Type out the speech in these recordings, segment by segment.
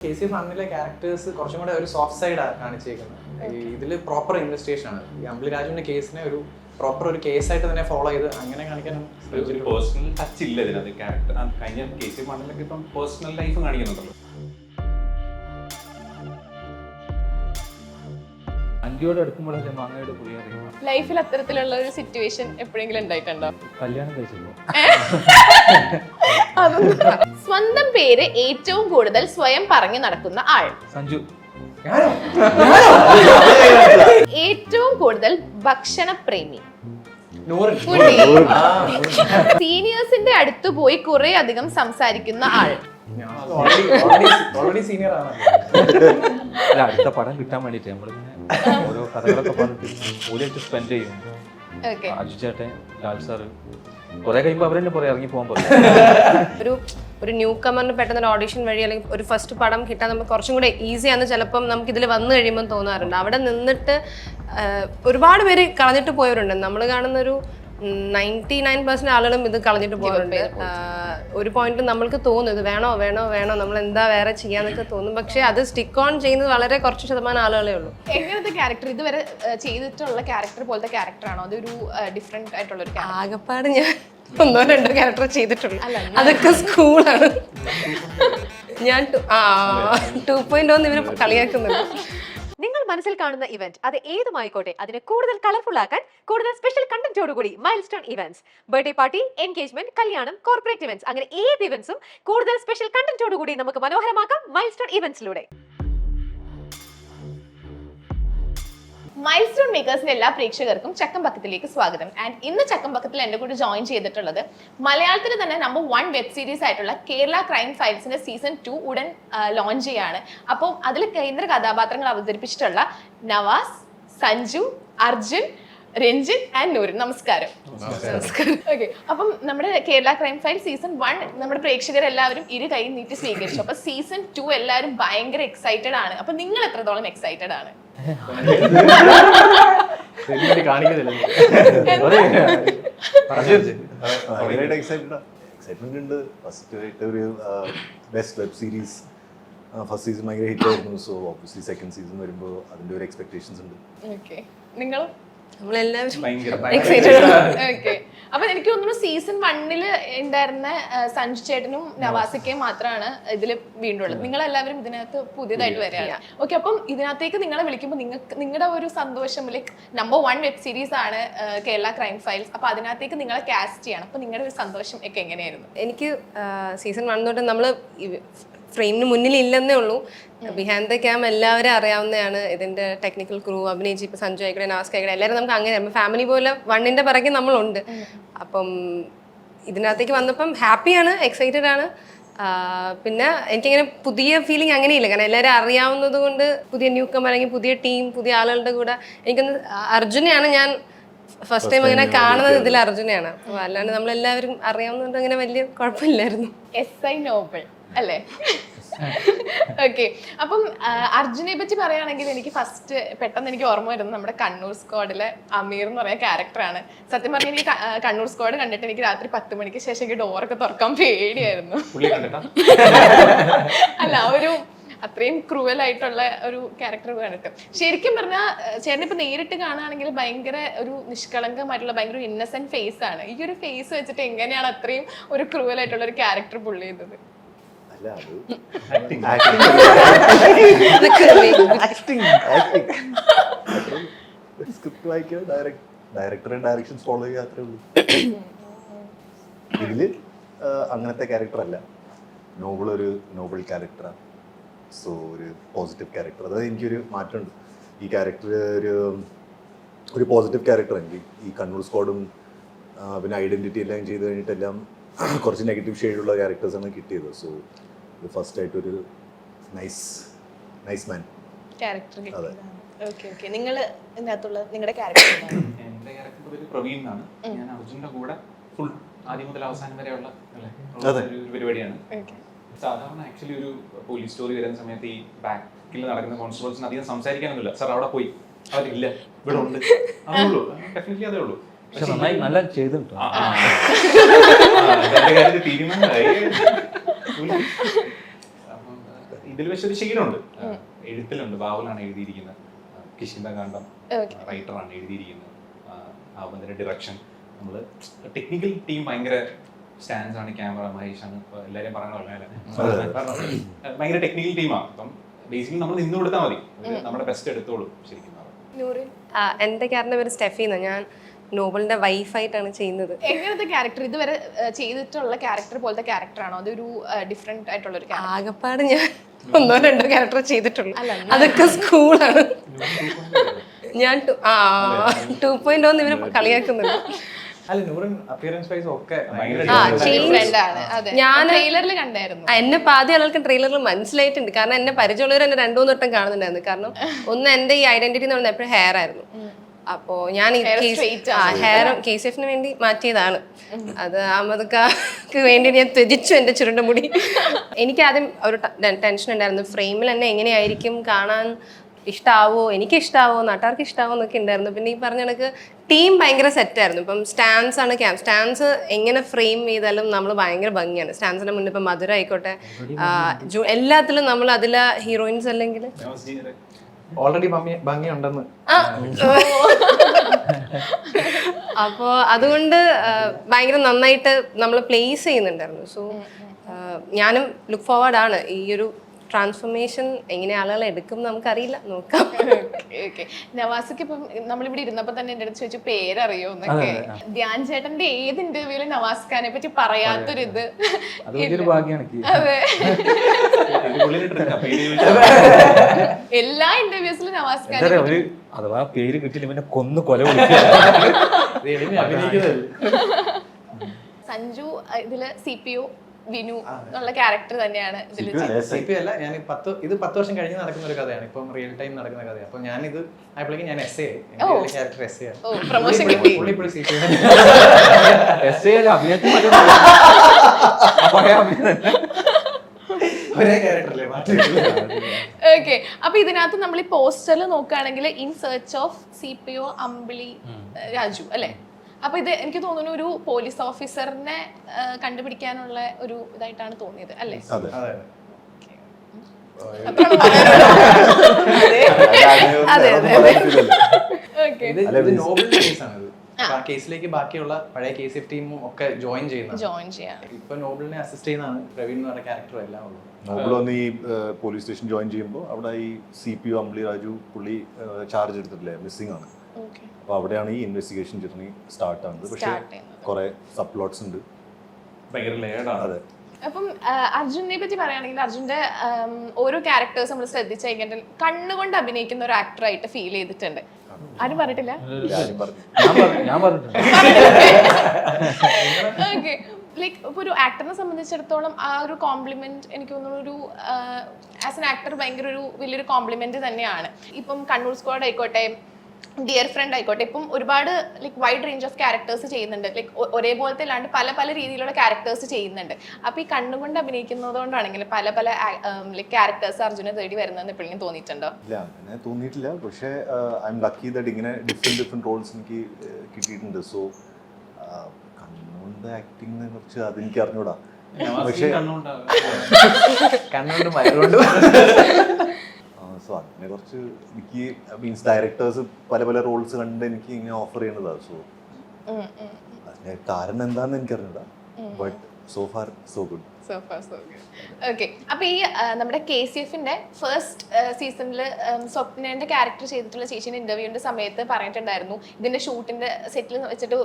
KCF ഫാമിലിയിലെ characters കുറച്ചും കൂടെ ഒരു സോഫ്റ്റ് സൈഡാണ് കാണിച്ചേക്കുന്നത്. ഇതിൽ പ്രോപ്പർ ഇൻവെസ്റ്റിഗേഷൻ ആണ്. ഈ അമ്പിളി രാജുവിന്റെ കേസിനെ ഒരു പ്രോപ്പർ ഒരു കേസായിട്ട് തന്നെ ഫോളോ ചെയ്ത് അങ്ങനെ കാണിക്കാനും ഒരു പേഴ്സണൽ ടച്ച് ഇല്ല ഇതിനകത്ത്. ക്യാരക്ടർ കഴിഞ്ഞ KCF ഫാമിലിയൊക്കെ ഇപ്പം പേഴ്സണൽ ലൈഫ് കാണിക്കുന്നുണ്ടല്ലോ. അന്റിയോട് അടുക്കുമ്പോഴല്ലേ മാങ്ങയുടെ പുളി അറിയാം. ലൈഫിൽ അത്തരത്തിലുള്ള ഒരു സിറ്റുവേഷൻ എപ്പോഴെങ്കിലും ഉണ്ടായിട്ടുണ്ടോ? കല്യാണം കഴിച്ചല്ലോ. സ്വന്തം പേര് ഏറ്റവും കൂടുതൽ സ്വയം പറഞ്ഞു നടക്കുന്ന ആൾ? സഞ്ജു. ഏറ്റവും കൂടുതൽ ഭക്ഷണ പ്രേമി? സീനിയേഴ്സിന്റെ അടുത്ത് പോയി കുറെ അധികം സംസാരിക്കുന്ന ആൾ? ഓൾറെഡി സീനിയർ ആണ്. അല്ല, അടുത്ത പടം കിട്ടാൻ വേണ്ടിട്ട് നമ്മളിങ്ങനെ ഓരോ കഥകളൊക്കെ പറഞ്ഞിട്ട് ഓലിയായിട്ട് സ്പെൻഡ് ചെയ്യും. അജു ചേട്ടൻ, ലാൽ സാറ് കുറെ കഴിയുമ്പോൾ അവരെന്നെ പറയാം ഇറങ്ങി പോകാൻ പറയും. ഒരു ന്യൂ കമറിന് പെട്ടെന്ന് ഒരു ഓഡിഷൻ വഴി അല്ലെങ്കിൽ ഒരു ഫസ്റ്റ് പടം കിട്ടാൻ നമുക്ക് കുറച്ചും കൂടെ ഈസിയാന്ന് ചിലപ്പം നമുക്ക് ഇതിൽ വന്നു കഴിയുമ്പോൾ തോന്നാറുണ്ട്. അവിടെ നിന്നിട്ട് ഒരുപാട് പേര് കളഞ്ഞിട്ട് പോയവരുണ്ട്. നമ്മൾ കാണുന്ന ഒരു 99% ആളുകളും ഇത് കളഞ്ഞിട്ട് പോകാറുണ്ട്. ഒരു പോയിന്റ് നമ്മൾക്ക് തോന്നും ഇത് വേണോ വേണോ വേണോ നമ്മൾ എന്താ വേറെ ചെയ്യാന്നൊക്കെ തോന്നും. പക്ഷെ അത് സ്റ്റിക്ക് ഓൺ ചെയ്യുന്നത് വളരെ കുറച്ച് ശതമാനം ആളുകളേ ഉള്ളൂ. എങ്ങനത്തെ ക്യാരക്ടർ ഇതുവരെ ചെയ്തിട്ടുള്ള ക്യാരക്ടർ പോലത്തെ ക്യാരക്ടർ ആണോ? അതൊരു ഡിഫറെന്റ് ആയിട്ടുള്ള ഒരു ആകെപ്പാട് ഞാൻ 1-2 ക്യാരക്ടർ ചെയ്തിട്ടുള്ളൂ. അതൊക്കെ സ്കൂളാണ്. ഞാൻ 2.0 ഇവര് കളിയാക്കുന്നുണ്ട്. നിങ്ങൾ മനസ്സിൽ കാണുന്ന ഇവന്റ് അത് ഏതുമായിക്കോട്ടെ അതിനെ കൂടുതൽ കളർഫുൾ ആക്കാൻ കൂടുതൽ സ്പെഷ്യൽ കണ്ടന്റോടുകൂടി milestone events birthday party, engagement, കല്യാണം, കോർപ്പറേറ്റ് ഇവന്റ്സ് അങ്ങനെ ഏത് ഇവന്റ്സും കൂടുതൽ സ്പെഷ്യൽ കണ്ടന്റോടുകൂടി നമുക്ക് മനോഹരമാക്കാം മൈൽസ്റ്റോൺ ഇവന്റ്സിലൂടെ. മൈൽസ്റ്റോൺ മേക്കേഴ്സിന്റെ എല്ലാ പ്രേക്ഷകർക്കും ചക്കംപക്കത്തിലേക്ക് സ്വാഗതം. ആൻഡ് ഇന്ന് ചക്കംപക്കത്തിൽ എന്റെ കൂടെ ജോയിൻ ചെയ്തിട്ടുള്ളത് മലയാളത്തിൽ തന്നെ നമ്പർ 1 വെബ് സീരീസ് ആയിട്ടുള്ള കേരള ക്രൈം ഫയൽസിന്റെ സീസൺ 2 ഉടൻ ലോഞ്ച് ചെയ്യാണ്. അപ്പോൾ അതിൽ കേന്ദ്ര കഥാപാത്രങ്ങൾ അവതരിപ്പിച്ചിട്ടുള്ള നവാസ്, സഞ്ജു, അർജുൻ, രഞ്ജിത്ത് ആൻഡ് നൂരൻ. നമസ്കാരം. ഓക്കെ, അപ്പം നമ്മുടെ കേരള ക്രൈം ഫയൽ സീസൺ 1 നമ്മുടെ പ്രേക്ഷകരെല്ലാവരും ഇരു കൈ നീട്ടി സ്വീകരിച്ചു. അപ്പൊ സീസൺ 2 എല്ലാവരും ഭയങ്കര എക്സൈറ്റഡ് ആണ്. അപ്പൊ നിങ്ങൾ എത്രത്തോളം എക്സൈറ്റഡ് ആണ്? എക്സൈറ്റ്മെന്റ് ഉണ്ട്. ഫസ്റ്റ് ആയിട്ട് ഒരു best web series first season ഭയങ്കര ഹിറ്റ് ആയിരുന്നു. സോ ഓബ്വിയസ്ലി സെക്കൻഡ് സീസൺ വരുമ്പോൾ അതിന്റെ ഒരു എക്സ്പെക്ടേഷൻസ് ഉണ്ട്. ഓക്കെ, നിങ്ങൾ നമ്മളെല്ലാവരും ഓക്കെ. അപ്പൊ എനിക്ക് തോന്നുന്നു സീസൺ 1 ഉണ്ടായിരുന്ന സഞ്ജു ചേട്ടനും നവാസിക്കയും മാത്രമാണ് ഇതിൽ വീണ്ടും ഉള്ളത്. നിങ്ങൾ എല്ലാവരും ഇതിനകത്ത് പുതിയതായിട്ട് വരികയാണ്. ഓക്കെ, അപ്പം ഇതിനകത്തേക്ക് നിങ്ങളെ വിളിക്കുമ്പോൾ നിങ്ങളുടെ ഒരു സന്തോഷം, ലൈക്ക് നമ്പർ 1 വെബ് സീരീസ് ആണ് കേരള ക്രൈം ഫയൽസ്. അപ്പൊ അതിനകത്തേക്ക് നിങ്ങളെ കാസ്റ്റ് ചെയ്യണം. അപ്പൊ നിങ്ങളുടെ ഒരു സന്തോഷം ഒക്കെ എങ്ങനെയായിരുന്നു? എനിക്ക് സീസൺ 1 തൊട്ട് നമ്മൾ ഫ്രെയിമിന് മുന്നിൽ ഇല്ലെന്നേ ഉള്ളൂ. ബിഹൈൻഡ് ദ ക്യാം എല്ലാവരും അറിയാവുന്നതാണ്. ഇതിന്റെ ടെക്നിക്കൽ ക്രൂ അഭിനയിച്ച് ഇപ്പൊ സഞ്ജു ആയിക്കോട്ടെ, നാസ്ക ആയിക്കോട്ടെ, എല്ലാവരും നമുക്ക് അങ്ങനെ ഫാമിലി പോലെ 1ന്റെ പിറകെ നമ്മളുണ്ട്. അപ്പം ഇതിനകത്തേക്ക് വന്നപ്പം ഹാപ്പിയാണ്, എക്സൈറ്റഡ് ആണ്. പിന്നെ എനിക്കങ്ങനെ പുതിയ ഫീലിംഗ് അങ്ങനെയില്ല, കാരണം എല്ലാവരും അറിയാവുന്നത് കൊണ്ട് പുതിയ ന്യൂ കമർ അല്ലെങ്കിൽ പുതിയ ടീം, പുതിയ ആളുകളുടെ കൂടെ എനിക്കൊന്ന് അർജുനെയാണ് ഞാൻ ഫസ്റ്റ് ടൈം അങ്ങനെ കാണുന്നത്. ഇതിൽ അർജുനെയാണ്. അപ്പോൾ അല്ലാണ്ട് നമ്മളെല്ലാവരും അറിയാവുന്നതുകൊണ്ട് അങ്ങനെ വലിയ കുഴപ്പമില്ലായിരുന്നു. SI നോബൽ അല്ലേ? ഓക്കെ, അപ്പം അർജുനെ പറ്റി പറയുകയാണെങ്കിൽ എനിക്ക് ഫസ്റ്റ് പെട്ടെന്ന് എനിക്ക് ഓർമ്മ വരുന്നത് നമ്മുടെ കണ്ണൂർ സ്ക്വാഡിലെ അമീർ എന്ന് പറയുന്ന ക്യാരക്ടറാണ്. സത്യം പറഞ്ഞാൽ എനിക്ക് കണ്ണൂർ സ്ക്വാഡ് കണ്ടിട്ട് എനിക്ക് രാത്രി 10 മണിക്ക് ശേഷം എനിക്ക് ഡോറൊക്കെ തുറക്കാൻ പേടിയായിരുന്നു. അല്ല, ഒരു അത്രയും ക്രൂവൽ ആയിട്ടുള്ള ഒരു ക്യാരക്ടർ കണ്ടിട്ട് ശരിക്കും പറഞ്ഞാൽ ചേട്ടൻ ഇപ്പൊ നേരിട്ട് കാണുകയാണെങ്കിൽ ഭയങ്കര ഒരു നിഷ്കളങ്കമായിട്ടുള്ള ഭയങ്കര ഇന്നസെന്റ് ഫേസ് ആണ്. ഈ ഒരു ഫേസ് വെച്ചിട്ട് എങ്ങനെയാണ് അത്രയും ഒരു ക്രൂവൽ ആയിട്ടുള്ള ഒരു ക്യാരക്ടർ പുള്ളി ചെയ്തത്? സ്ക്രിപ്റ്റ് വായിക്കുക, ഡയറക്ടറെ ഡയറക്ഷൻസ് ഫോളോ ചെയ്യുക, അത്രേ ഉള്ളൂ. ഇതില് അങ്ങനത്തെ ക്യാരക്ടർ അല്ല. ഒരു നോബിൾ ക്യാരക്ടറാണ്. സോ ഒരു പോസിറ്റീവ് ക്യാരക്ടർ. അതായത് എനിക്കൊരു മാറ്റമുണ്ട്. ഈ ക്യാരക്ടർ ഒരു പോസിറ്റീവ് ക്യാരക്ടർ. എനിക്ക് ഈ കണ്ണൂർ സ്ക്വാഡും പിന്നെ ഐഡന്റിറ്റി എല്ലാം ചെയ്ത് കഴിഞ്ഞിട്ടെല്ലാം കുറച്ച് നെഗറ്റീവ് ഷെയ്ഡുള്ള ക്യാരക്ടേഴ്സാണ് കിട്ടിയത്. സോ ഇത് ഫസ്റ്റ് ആയിട്ടൊരു നൈസ് മാൻ ക്യാരക്ടർ കിട്ടിയതാണ്. ഓക്കെ ഓക്കെ, നിങ്ങൾ ഇതിനകത്തുള്ള നിങ്ങളുടെ ക്യാരക്ടർ? എന്റെ ക്യാരക്ടർ പേര് പ്രവീൺ എന്നാണ്. ഞാൻ അർജുന്റെ കൂടെ ഫുൾ ആദ്യം മുതൽ അവസാനം വരെയുള്ള ഒരു പരിപാടിയാണ്. സാധാരണ ആക്ച്വലി ഒരു പോലീസ് സ്റ്റോറി വരുന്ന സമയത്ത് ഈ ബാക്കിൽ നടക്കുന്ന കോൺസ്റ്റബിൾസിന് അധികം സംസാരിക്കാനൊന്നുമില്ല. സാർ അവിടെ പോയി, അവരില്ല, ഇവിടെ ഉണ്ട്, അതേ ഉള്ളൂ. ഡെഫിനറ്റ്ലി അതേ ഉള്ളൂ. പക്ഷെ നന്നായി നല്ല ചെയ്തിട്ടുണ്ട്. എന്റെ കാര്യത്തിൽ തീരുമാനമായി. ഇതിൽ പക്ഷെ ഒരു ശീലമുണ്ട്, എഴുത്തിലുണ്ട്. ബാബുലാണ് എഴുതിയിരിക്കുന്നത്, കിഷ്കിന്ധാകാന്ഡം റൈറ്ററാണ് എഴുതിയിരിക്കുന്നത്. അതിന്റെ ഡിറക്ഷൻ നമ്മൾ ടെക്നിക്കൽ ടീം ഭയങ്കര സ്റ്റാൻസ് ആണ്, ക്യാമറ മഹേഷാണ്, എല്ലാവരും പറയണല്ലോ ഭയങ്കര ടെക്നിക്കൽ ടീമാണ്. അപ്പം ബേസിക്കലി നമ്മൾ നിന്ന് കൊടുത്താൽ മതി, നമ്മുടെ ബെസ്റ്റ് എടുത്തോളൂ ശരിക്കും. എൻ്റെ ക്യാരക്ടറിന്റെ പേര് സ്റ്റെഫി എന്നാണ്. ഞാൻ നോബലിന്റെ വൈഫായിട്ടാണ് ചെയ്യുന്നത്. എങ്ങനത്തെ ക്യാരക്ടർ ഇതുവരെ ചെയ്തിട്ടുള്ള ക്യാരക്ടർ പോലത്തെ ക്യാരക്ടർ ആണോ, അതൊരു ഡിഫറെന്റ് ആയിട്ടുള്ള ഒരു ക്യാരക്ടർ? ആകപ്പാട് ഞാൻ 1-2 ക്യാരക്ടർ ചെയ്തിട്ടുള്ളൂ, അതൊക്കെ സ്കൂളാണ്. ഞാൻ 2.0 ഇവര് കളിയാക്കുന്നുണ്ട്. അല്ല, നൂറിൻ അപ്പിയറൻസ് വൈസ് ഒക്കെ ഡിഫറെന്റ് ആണ്. അതെ, ഞാൻ ട്രെയിലറിൽ കണ്ടായിരുന്നു. എന്നെ പാതി ആൾക്ക് ട്രെയിലറിൽ മനസ്സിലായിട്ടുണ്ട്, കാരണം എന്നെ പരിചയമുള്ളവർ എന്നെ 2-3 വട്ടം കാണുന്നുണ്ടായിരുന്നു. കാരണം ഒന്ന് എന്റെ ഈ ഐഡന്റിറ്റി എന്ന് പറയുന്നത് എപ്പോഴും ഹെയർ ആയിരുന്നു. അപ്പോ ഞാൻ ഹെയർ KCF വേണ്ടി മാറ്റിയതാണ്. അത് അഹമ്മദ്ക്ക് വേണ്ടി ഞാൻ ത്യജിച്ചു എന്റെ ചുരുണ്ട മുടി. എനിക്ക് ആദ്യം ഒരു ടെൻഷൻ ഉണ്ടായിരുന്നു, ഫ്രെയിമിൽ എന്നെ എങ്ങനെയായിരിക്കും കാണാൻ, ഇഷ്ടാവോ, എനിക്ക് ഇഷ്ടാവോ, നാട്ടുകാർക്ക് ഇഷ്ടാവോ എന്നൊക്കെ ഉണ്ടായിരുന്നു. പിന്നെ ഈ പറഞ്ഞ കണക്ക് ടീം ഭയങ്കര സെറ്റായിരുന്നു. ഇപ്പം സ്റ്റാൻസ് ആണ് സ്റ്റാൻസ് എങ്ങനെ ഫ്രെയിം ചെയ്താലും നമ്മൾ ഭയങ്കര ഭംഗിയാണ്. സ്റ്റാൻസിന്റെ മുന്നിൽ ഇപ്പം മധുര ആയിക്കോട്ടെ, എല്ലാത്തിലും നമ്മൾ അതിലെ ഹീറോയിൻസ് അല്ലെങ്കിൽ ഓൾറെഡി ഭംഗിയുണ്ടെന്ന്. അപ്പോ അതുകൊണ്ട് ഭയങ്കര നന്നായിട്ട് നമ്മൾ പ്ലേസ് ചെയ്യുന്നുണ്ടായിരുന്നു. സോ ഞാനും ലുക്ക് ഫോർവേഡ് ആണ്. ഈ ഒരു ട്രാൻസ്ഫോർമേഷൻ എങ്ങനെ ആളുകൾ എടുക്കും നമുക്കറിയില്ല, നോക്കാം. നവാസിക്ക് ഇപ്പം നമ്മളിവിടെ ഇരുന്നപ്പോ തന്നെ എന്റെ അടുത്ത് ചോദിച്ചു പേരറിയോ എന്നൊക്കെ. ധ്യാൻ ചേട്ടന്റെ ഏത് ഇന്റർവ്യൂവിലും നവാസ് ഖാനെ പറ്റി പറയാത്തൊരിത്. അതെ, എല്ലാ ഇന്റർവ്യൂസിലും നവാസ് ഖാൻ അഥവാ പേര് കിട്ടില്ല പിന്നെ കൊന്നു കൊല സഞ്ജു ഇതില് CPO വിനു എന്നുള്ള ക്യാരക്ടർ തന്നെയാണ് ഇതിൽ. CP അല്ല, ഞാൻ 10 വർഷം കഴിഞ്ഞ് നടക്കുന്ന ഒരു കഥയാണ്, ഇപ്പം റിയൽ ടൈം നടക്കുന്ന കഥയാണ്. അപ്പൊ ഞാൻ ഇത് ആയപ്പോഴേക്കും ഞാൻ SA ക്യാരക്ടർ SA പ്രൊമോഷൻ കിട്ടി. ഒരേ ക്യാരക്ടറല്ലേ മാറ്റി. ഓക്കെ, അപ്പൊ ഇതിനകത്ത് നമ്മൾ ഈ പോസ്റ്ററിൽ നോക്കുകയാണെങ്കിൽ ഇൻ സെർച്ച് ഓഫ് CPO അമ്പിളി രാജു അല്ലെ? അപ്പൊ ഇത് എനിക്ക് തോന്നുന്നു ഒരു പോലീസ് ഓഫീസറിനെ കണ്ടുപിടിക്കാനുള്ള ഒരു ഇതായിട്ടാണ് തോന്നിയത് അല്ലേ? കേസിലേക്ക് ബാക്കിയുള്ള പഴയ KCF ടീമും ഒക്കെ ജോയിൻ ചെയ്യാം. ഇപ്പൊ നോബിളിനെ അസിസ്റ്റ് ചെയ്യുന്നതാണ് പ്രവീൺ എന്ന് പറഞ്ഞ ക്യാരക്ടർ എല്ലാം ഉള്ളൂ. നോബിൾ വന്ന് ഈ പോലീസ് സ്റ്റേഷൻ ജോയിൻ ചെയ്യുമ്പോൾ അവിടെ ഈ CPO അമ്പിളി രാജു പുള്ളി ചാർജ് എടുത്തിട്ടില്ലേ, മിസ്സിംഗ് ആണ്. അപ്പൊ അവിടെയാണ് ഈ ഇൻവെസ്റ്റിഗേഷൻ ജേർണി സ്റ്റാർട്ട് ആവുന്നത്. പക്ഷെ കുറെ സബ് പ്ലോട്ട്സ് ഉണ്ട്, ഭയങ്കര ലേഡാണ്. അതെ. അപ്പം അർജുനെ പറ്റി പറയുകയാണെങ്കിൽ അർജുന്റെ ഓരോ ക്യാരക്ടേഴ്സ് നമ്മൾ ശ്രദ്ധിച്ചു കഴിഞ്ഞാൽ കണ്ണുകൊണ്ട് അഭിനയിക്കുന്ന ഒരു ആക്ടറായിട്ട് ഫീൽ ചെയ്തിട്ടുണ്ട്. ആരും പറഞ്ഞിട്ടില്ല? ഞാൻ പറഞ്ഞിട്ടുണ്ട്. ഓക്കെ, ലൈക്ക് ഇപ്പോൾ ഒരു ആക്ടറിനെ സംബന്ധിച്ചിടത്തോളം ആ ഒരു കോംപ്ലിമെന്റ് എനിക്ക് തോന്നുന്നു ഒരു ആസ് എൻ ആക്ടർ ഭയങ്കര ഒരു വലിയൊരു കോംപ്ലിമെന്റ് തന്നെയാണ്. ഇപ്പം കണ്ണൂർ സ്ക്വാഡ് ആയിക്കോട്ടെ, ഡിയർ ഫ്രണ്ട് ആയിക്കോട്ടെ, ഇപ്പം ഒരുപാട് like wide range of characters ചെയ്യുന്നുണ്ട്. ലൈക്ക് ഒരേപോലത്തെ അല്ലാണ്ട് പല പല രീതിയിലുള്ള ക്യാരക്ടേഴ്സ് ചെയ്യുന്നുണ്ട്. അപ്പോൾ ഈ കണ്ണുകൊണ്ട് അഭിനയിക്കുന്നത് കൊണ്ടാണെങ്കിൽ പല പല ലൈക്ക് ക്യാരക്ടേഴ്സ് അർജുനെ തേടി വരുന്നതെന്ന് എപ്പോഴും തോന്നിയിട്ടുണ്ടോ? ഇല്ല, അങ്ങനെ തോന്നിയിട്ടില്ല. പക്ഷേ ഐ എം ലക്കി ദാറ്റ് ഇങ്ങനെ ഡിഫറെന്റ് റോൾസ് എനിക്ക് കിട്ടിയിട്ടുണ്ട്. സോ കണ്ണുകൊണ്ട് ആക്ടിങ്ങിനെ കുറിച്ച് അതെനിക്ക് അറിഞ്ഞൂടാ. പക്ഷേ കണ്ണുകൊണ്ട് വയറുകൊണ്ട് സോ അതിനെ കുറച്ച് എനിക്ക് മീൻസ് ഡയറക്ടേഴ്സ് പല പല റോൾസ് കണ്ട് എനിക്ക് ഇങ്ങനെ ഓഫർ ചെയ്യുന്നതാണ്. സോ അതിന്റെ കാരണം എന്താണെന്ന് എനിക്കറിഞ്ഞൂടാ. But so far so good. Okay, അപ്പൊ ഈ നമ്മുടെ KCFന്റെ ഫസ്റ്റ് സീസണിൽ സ്വപ്നന്റെ ക്യാരക്ടർ ചെയ്തിട്ടുള്ള ചേച്ചിന്റെ ഇന്റർവ്യൂവിന്റെ സമയത്ത് പറഞ്ഞിട്ടുണ്ടായിരുന്നു ഇതിന്റെ ഷൂട്ടിന്റെ സെറ്റിൽ വെച്ചിട്ട്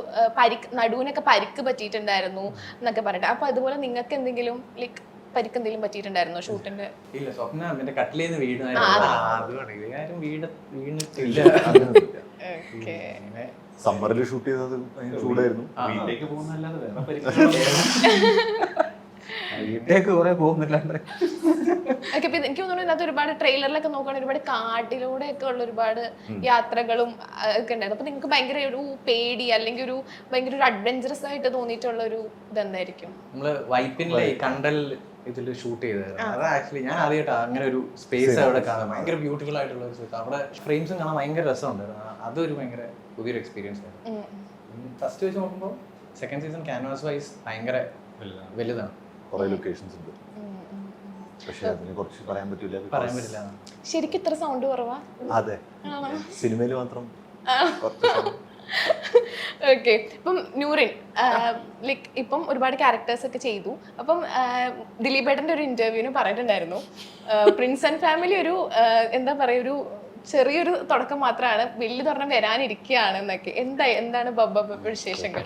നടുവിനൊക്കെ പരിക്ക് പറ്റിയിട്ടുണ്ടായിരുന്നു എന്നൊക്കെ പറഞ്ഞിട്ട്. അപ്പൊ അതുപോലെ നിങ്ങൾക്ക് എന്തെങ്കിലും ലൈക്ക് പരിക്ക് എന്തെങ്കിലും പറ്റിയിട്ടുണ്ടായിരുന്നോ ഷൂട്ടിന്റെ? ഇല്ല, സ്വപ്ന എന്റെ കട്ടിലേന്ന് വീണായിരുന്നു. സമ്മറിൽ ഷൂട്ട് ചെയ്തത് ചൂടായിരുന്നു. വീട്ടിലേക്ക് പോകുന്നല്ലാതെ വേറെ വീട്ടിലേക്ക് കുറെ പോകുന്നില്ല. ഓക്കെ, എനിക്ക് തോന്നുന്നു ഇതിനകത്ത് ഒരുപാട് ട്രെയിലറിലൊക്കെ നോക്കുകയാണെങ്കിൽ ഒരുപാട് കാട്ടിലൂടെ ഒക്കെ ഉള്ള ഒരുപാട് യാത്രകളും ഒക്കെ ഉണ്ടായിരുന്നു. അപ്പൊ നിങ്ങൾക്ക് ഭയങ്കര ഒരു പേടി അല്ലെങ്കിൽ ഒരു ഭയങ്കര ഒരു അഡ്വഞ്ചറസ് ആയിട്ട് തോന്നിയിട്ടുള്ള ഒരു ഇതെന്തായിരിക്കും? നമ്മള് വൈപ്പിനിലെ കണ്ടൽ ഇതിൽ ഷൂട്ട് ചെയ്തത് അത് ആക്ച്വലി ഞാൻ ആദ്യമായിട്ടാണ് അങ്ങനെ ഒരു സ്പേസ് അവിടെ കാണാൻ. ഭയങ്കര ബ്യൂട്ടിഫുൾ ആയിട്ടുള്ള ഒരു സ്പേസ്, അവിടെ ഫ്രെയിംസും കാണാൻ ഭയങ്കര രസമുണ്ട്. അതൊരു ഭയങ്കര പുതിയൊരു എക്സ്പീരിയൻസ് ആയിരുന്നു. ഫസ്റ്റ് വെച്ച് നോക്കുമ്പോൾ സെക്കൻഡ് സീസൺ ക്യാൻവാസ് വൈസ് ഭയങ്കര വലുതാണ്. കുറെ ലൊക്കേഷൻസ് ഉണ്ട്. പക്ഷെ അതിനെ കുറിച്ച് പറയാൻ പറ്റില്ല. പറയാൻ പറ്റില്ല. ശരിക്കും ഇത്ര സൗണ്ട് കുറവാ? അതെ, സിനിമയിൽ മാത്രം കുറച്ച് sound. ഓക്കെ. ഇപ്പം നൂറിൻ ലൈക്ക് ഇപ്പം ഒരുപാട് ക്യാരക്ടേഴ്സ് ഒക്കെ ചെയ്തു. അപ്പം ദിലീപേട്ടൻ്റെ ഒരു ഇന്റർവ്യൂവിന് പറഞ്ഞിട്ടുണ്ടായിരുന്നു പ്രിൻസ് ആൻഡ് ഫാമിലി ഒരു എന്താ പറയുക ഒരു ചെറിയൊരു തുടക്കം മാത്രമാണ്, വലിയ തുറന്ന് വരാനിരിക്കുകയാണ് എന്നൊക്കെ. എന്താണ് ബബ്ബ വിശേഷങ്ങൾ?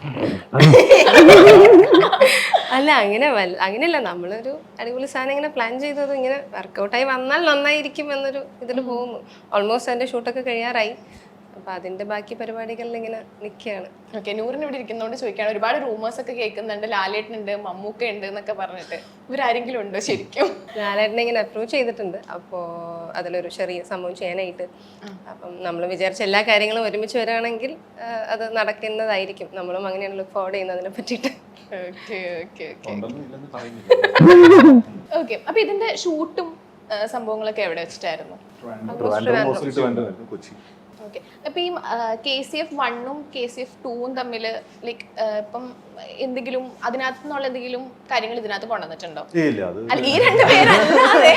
അല്ല അങ്ങനെയല്ല, നമ്മളൊരു അടിപൊളി സാധനം ഇങ്ങനെ പ്ലാൻ ചെയ്തത് ഇങ്ങനെ വർക്കൗട്ടായി വന്നാൽ നന്നായിരിക്കും എന്നൊരു ഇതിൽ പോകുന്നു. ഓൾമോസ്റ്റ് അതിന്റെ ഷൂട്ടൊക്കെ കഴിയാറായി. അപ്പൊ അതിന്റെ ബാക്കി പരിപാടികളിൽ ഇങ്ങനെ നിൽക്കുകയാണ്. ഓക്കെ. നൂറിന് ഇവിടെ ഇരിക്കുന്നതുകൊണ്ട് ചോദിക്കുകയാണ്, ഒരുപാട് റൂമേഴ്സ് ഒക്കെ കേൾക്കുന്നുണ്ട്, ലാലേട്ടനുണ്ട്, മമ്മൂക്ക ഉണ്ട് എന്നൊക്കെ പറഞ്ഞിട്ട്. ഇവരാരെങ്കിലും ഉണ്ടോ ശരിക്കും? ലാലേട്ടനെ ഇങ്ങനെ അപ്രോച്ച് ചെയ്തിട്ടുണ്ട്. അപ്പോൾ അതിലൊരു ചെറിയ സംഭവം ചെയ്യാനായിട്ട്. അപ്പം നമ്മൾ വിചാരിച്ച എല്ലാ കാര്യങ്ങളും ഒരുമിച്ച് വരികയാണെങ്കിൽ അത് നടക്കുന്നതായിരിക്കും. നമ്മളും അങ്ങനെയാണ് ലുക്ക് ഫോർവേഡ് ചെയ്യുന്നത് അതിനെ പറ്റിയിട്ട്. ഓക്കെ ഓക്കെ ഓക്കെ ഉണ്ടെന്നും ഇല്ലെന്ന് പറയുന്നില്ല. ഓക്കെ. അപ്പൊ ഇതിന്റെ ഷൂട്ടും സംഭവങ്ങളൊക്കെ എവിടെ വെച്ചിട്ടായിരുന്നു? ട്രിവാൻഡ്രം mostly ട്രിവാൻഡ്രം, കൊച്ചി. ഓക്കെ. അപ്പൊ ഈ KCF 1-ഉം KCF 2-ഉം തമ്മിൽ ലൈക്ക് ഇപ്പം എന്തെങ്കിലും അതിനകത്ത് നിന്നുള്ള എന്തെങ്കിലും കാര്യങ്ങൾ ഇതിനകത്ത് കൊണ്ടുവന്നിട്ടുണ്ടോ? ഇല്ല, അത് അല്ല ഈ രണ്ടുപേരല്ലാതെ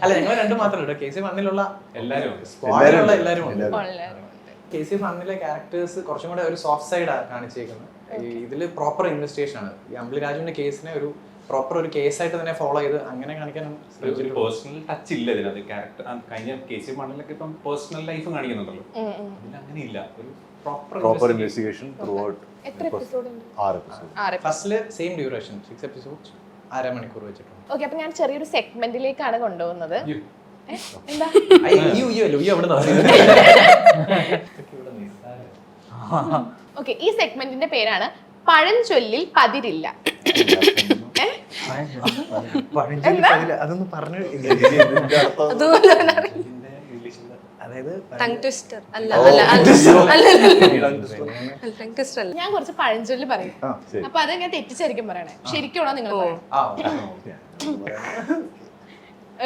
അല്ല, ഞങ്ങൾ രണ്ടു മാത്രമല്ല, KCF 1-ലുള്ള എല്ലാവരും സ്ക്വാഡിലുള്ള എല്ലാവരും ഉണ്ട്. എല്ലാവരും ഉണ്ട്. KCF 1-ലെ ക്യാരക്ടേഴ്സ് കുറച്ചും കൂടെ ഒരു സോഫ്റ്റ് സൈഡാണ് കാണിച്ചേക്കുന്നത്. ഇതിൽ പ്രോപ്പർ ഇൻവെസ്റ്റിഗേഷൻ ആണ്. ഈ അമ്പിളി രാജുവിന്റെ കേസിനെ ഒരു പ്രോപ്പർ ഒരു കേസായിട്ട് തന്നെ ഫോളോ ചെയ്ത് അങ്ങനെ കാണിക്കാനും പേഴ്സണൽ ടച്ച് ഇല്ല ഇതിനകത്ത്. ക്യാരക്ടർ കഴിഞ്ഞ KCF 1-ലൊക്കെ ഇപ്പം പേഴ്സണൽ ലൈഫ് കാണിക്കുന്നുണ്ടല്ലോ, ഇതിൽ അങ്ങനെ ഇല്ല. ഒരു പ്രോപ്പർ ഇൻവെസ്റ്റിഗേഷൻ ത്രൂ ഔട്ട്. എത്ര എപ്പിസോഡ് ഉണ്ട്? 6 എപ്പിസോഡ്. ഫസ്റ്റില് സെയിം ഡ്യൂറേഷൻ 6 എപ്പിസോഡ്സ് 1/2 മണിക്കൂർ വെച്ചിട്ടുണ്ട്. ഓക്കെ. അപ്പൊ ഞാൻ ചെറിയൊരു സെഗ്മെന്റിലേക്കാണ് കൊണ്ടുപോകുന്നത്. എന്താ? ഓക്കെ. ഈ സെഗ്മെന്റിന്റെ പേരാണ് പഴഞ്ചൊല്ലിൽ പതിരില്ല. അതൊന്നും പറഞ്ഞു. അതുപോലെ അതായത് ടങ് ട്വിസ്റ്റർ അല്ല, ടങ് ട്വിസ്റ്റർ അല്ല. ഞാൻ കുറച്ച് പഴഞ്ചൊല്ല് പറയും, അപ്പൊ അത് ഞാൻ തെറ്റിച്ചായിരിക്കും പറയണേ. ശരിക്കുള്ള നിങ്ങൾ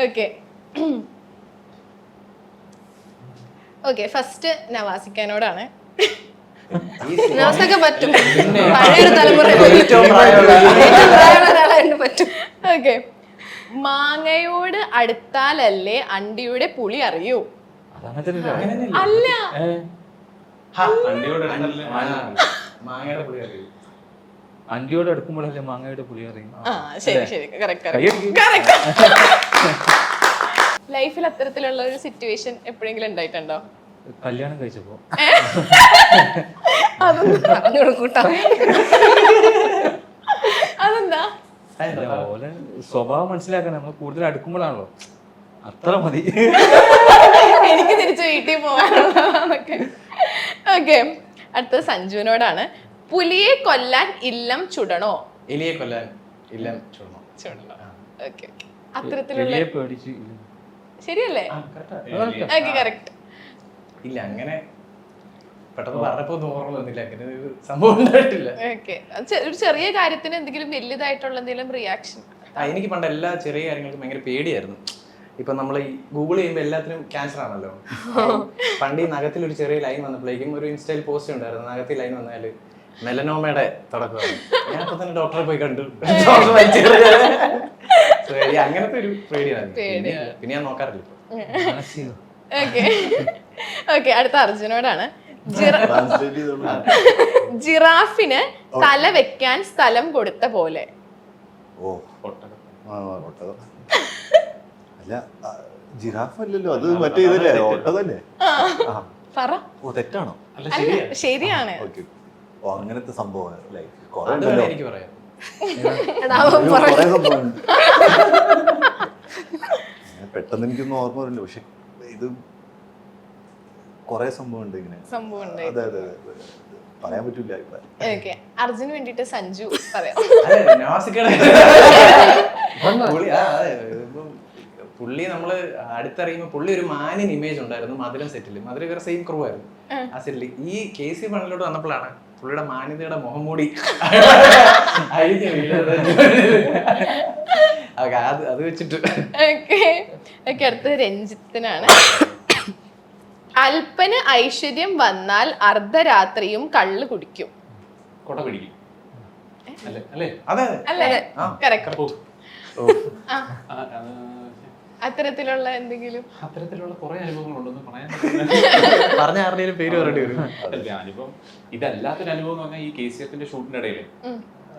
ഓക്കെ. ഓക്കെ. ഫസ്റ്റ് നവാസിക്കാനോടാണ്. നവാസൊക്കെ പറ്റും, പഴയൊരു തലമുറ പറ്റും. ഓക്കെ. മാങ്ങയോട് അടുത്താലല്ലേ അണ്ടിയുടെ പുളി അറിയൂ? അല്ല, മാങ്ങയുടെ പുളി അറിയും. അണ്ടിയോട് അടുക്കുമ്പോഴല്ലേ മാങ്ങയുടെ പുളി അറിയും. ആ ശരി ശരി, കറക്റ്റ്. ലൈഫിൽ അത്തരത്തിലുള്ള ഒരു സിറ്റുവേഷൻ എപ്പോഴെങ്കിലും ഉണ്ടായിട്ടുണ്ടോ? കല്യാണം കഴിച്ചപ്പോ പറഞ്ഞു കൊടുക്കൂട്ടോ. അതെന്താ? ഓലെ സ്വഭാവം മനസ്സിലാക്കാൻ നമ്മൾ കൂടുതൽ അടുക്കുമ്പോഴാണല്ലോ, അത്ര മതി. എനിക്ക് തിരിച്ച് വീട്ടിൽ പോകാനുള്ളതൊക്കെ. ഓക്കെ. അടുത്തത് സഞ്ജുവിനോടാണ്. പുലിയെ കൊല്ലാൻ ഇല്ലം ചുടണോ? എലിയെ കൊല്ലാൻ ഇല്ലം ചുടണോ? ഓക്കെ. അത്തരത്തിലുള്ള വലിയ പേടിച്ച് ശരിയല്ലേ? Okay, correct. ഇല്ല, അങ്ങനെ പെട്ടെന്ന് പറഞ്ഞപ്പോ ഓർമ്മ വന്നില്ല, അങ്ങനെ ഒരു സംഭവം ഉണ്ടായിട്ടില്ല. ഓക്കെ. ഒരു ചെറിയ കാര്യത്തിന് എന്തെങ്കിലും വലിയതായിട്ടുള്ള എന്തെങ്കിലും റിയാക്ഷൻ? എനിക്ക് പണ്ട് എല്ലാ ചെറിയ കാര്യങ്ങൾക്കും ഭയങ്കര പേടിയായിരുന്നു. ഇപ്പൊ നമ്മൾ ഈ ഗൂഗിൾ ചെയ്യുമ്പോൾ എല്ലാത്തിനും ക്യാൻസർ ആണല്ലോ. പണ്ട് ഈ നഖത്തിൽ ഒരു ചെറിയ ലൈൻ വന്നപ്പോഴേക്കും ഒരു ഇൻസ്റ്റയിൽ പോസ്റ്റ് ഉണ്ടായിരുന്നു, നഖത്തിൽ ലൈൻ വന്നാല് മെലനോമയുടെ തുടക്കമാണ്. ഞാൻ അപ്പൊ തന്നെ ഡോക്ടറെ പോയി കണ്ടു. അങ്ങനത്തെ ഒരു പേടിയാണ്. പിന്നെ ഞാൻ നോക്കാറില്ല ഇപ്പൊ. ഓക്കെ. ഓക്കെ. അടുത്ത അർജുനോടാണ്. ജിറാഫിന് തല വെക്കാൻ സ്ഥലം കൊടുത്ത പോലെ. അല്ല, ജിറാഫ് അല്ലല്ലോ അത്, മറ്റേ ഇതല്ലേ ഒട്ടകല്ലേ? പറ. തെറ്റാണോ? ശരിയാണ്. അങ്ങനത്തെ സംഭവം എനിക്ക് പറയാം. പെട്ടെന്ന് എനിക്കൊന്നും ഓർമ്മ വരില്ല, പക്ഷെ ഇത് കൊറേ സംഭവം ഉണ്ട് ഇങ്ങനെ. അതെ അതെ, പറയാൻ പറ്റൂല. ഓക്കെ. അർജുന് വേണ്ടിട്ട് സഞ്ജു പറയാം. പുള്ളി നമ്മള് അടുത്തറിയുമ്പോ പുള്ളി ഒരു മാനിൻ ഇമേജ് ഉണ്ടായിരുന്നു മധുരം സെറ്റില്. മധുരം ഇവർ സെയിം ക്രൂ ആയിരുന്നു ആ സെറ്റില്. ഈ KCF 1-ലോട്ട് വന്നപ്പോഴാണ് പുള്ളിയുടെ മാന്യതയുടെ മുഖം മൂടി അഴിഞ്ഞു വീഴുന്നത്. അത് വെച്ചിട്ട്. ഓക്കെ. അടുത്തത് രഞ്ജിത്തിനാണ്. അല്പന് ഐശ്വര്യം വന്നാൽ അർദ്ധരാത്രിയും കള്ള് കുടിക്കും. കൊട പിടിക്കും അല്ലേ? അല്ലേ? കറക്റ്റ്. അത്തരത്തിലുള്ള എന്തെങ്കിലും അത്തരത്തിലുള്ള കുറെ അനുഭവങ്ങളുണ്ടെന്ന് പറയാൻ പറഞ്ഞ ആരുടെയും പേര് പറയേണ്ടി വരും. അല്ല, അനുഭവം ഇതല്ലാത്തൊരു അനുഭവം എന്ന് പറഞ്ഞാൽ ഈ KCF-ന്റെ ഷൂട്ടിന്റെ ഇടയിൽ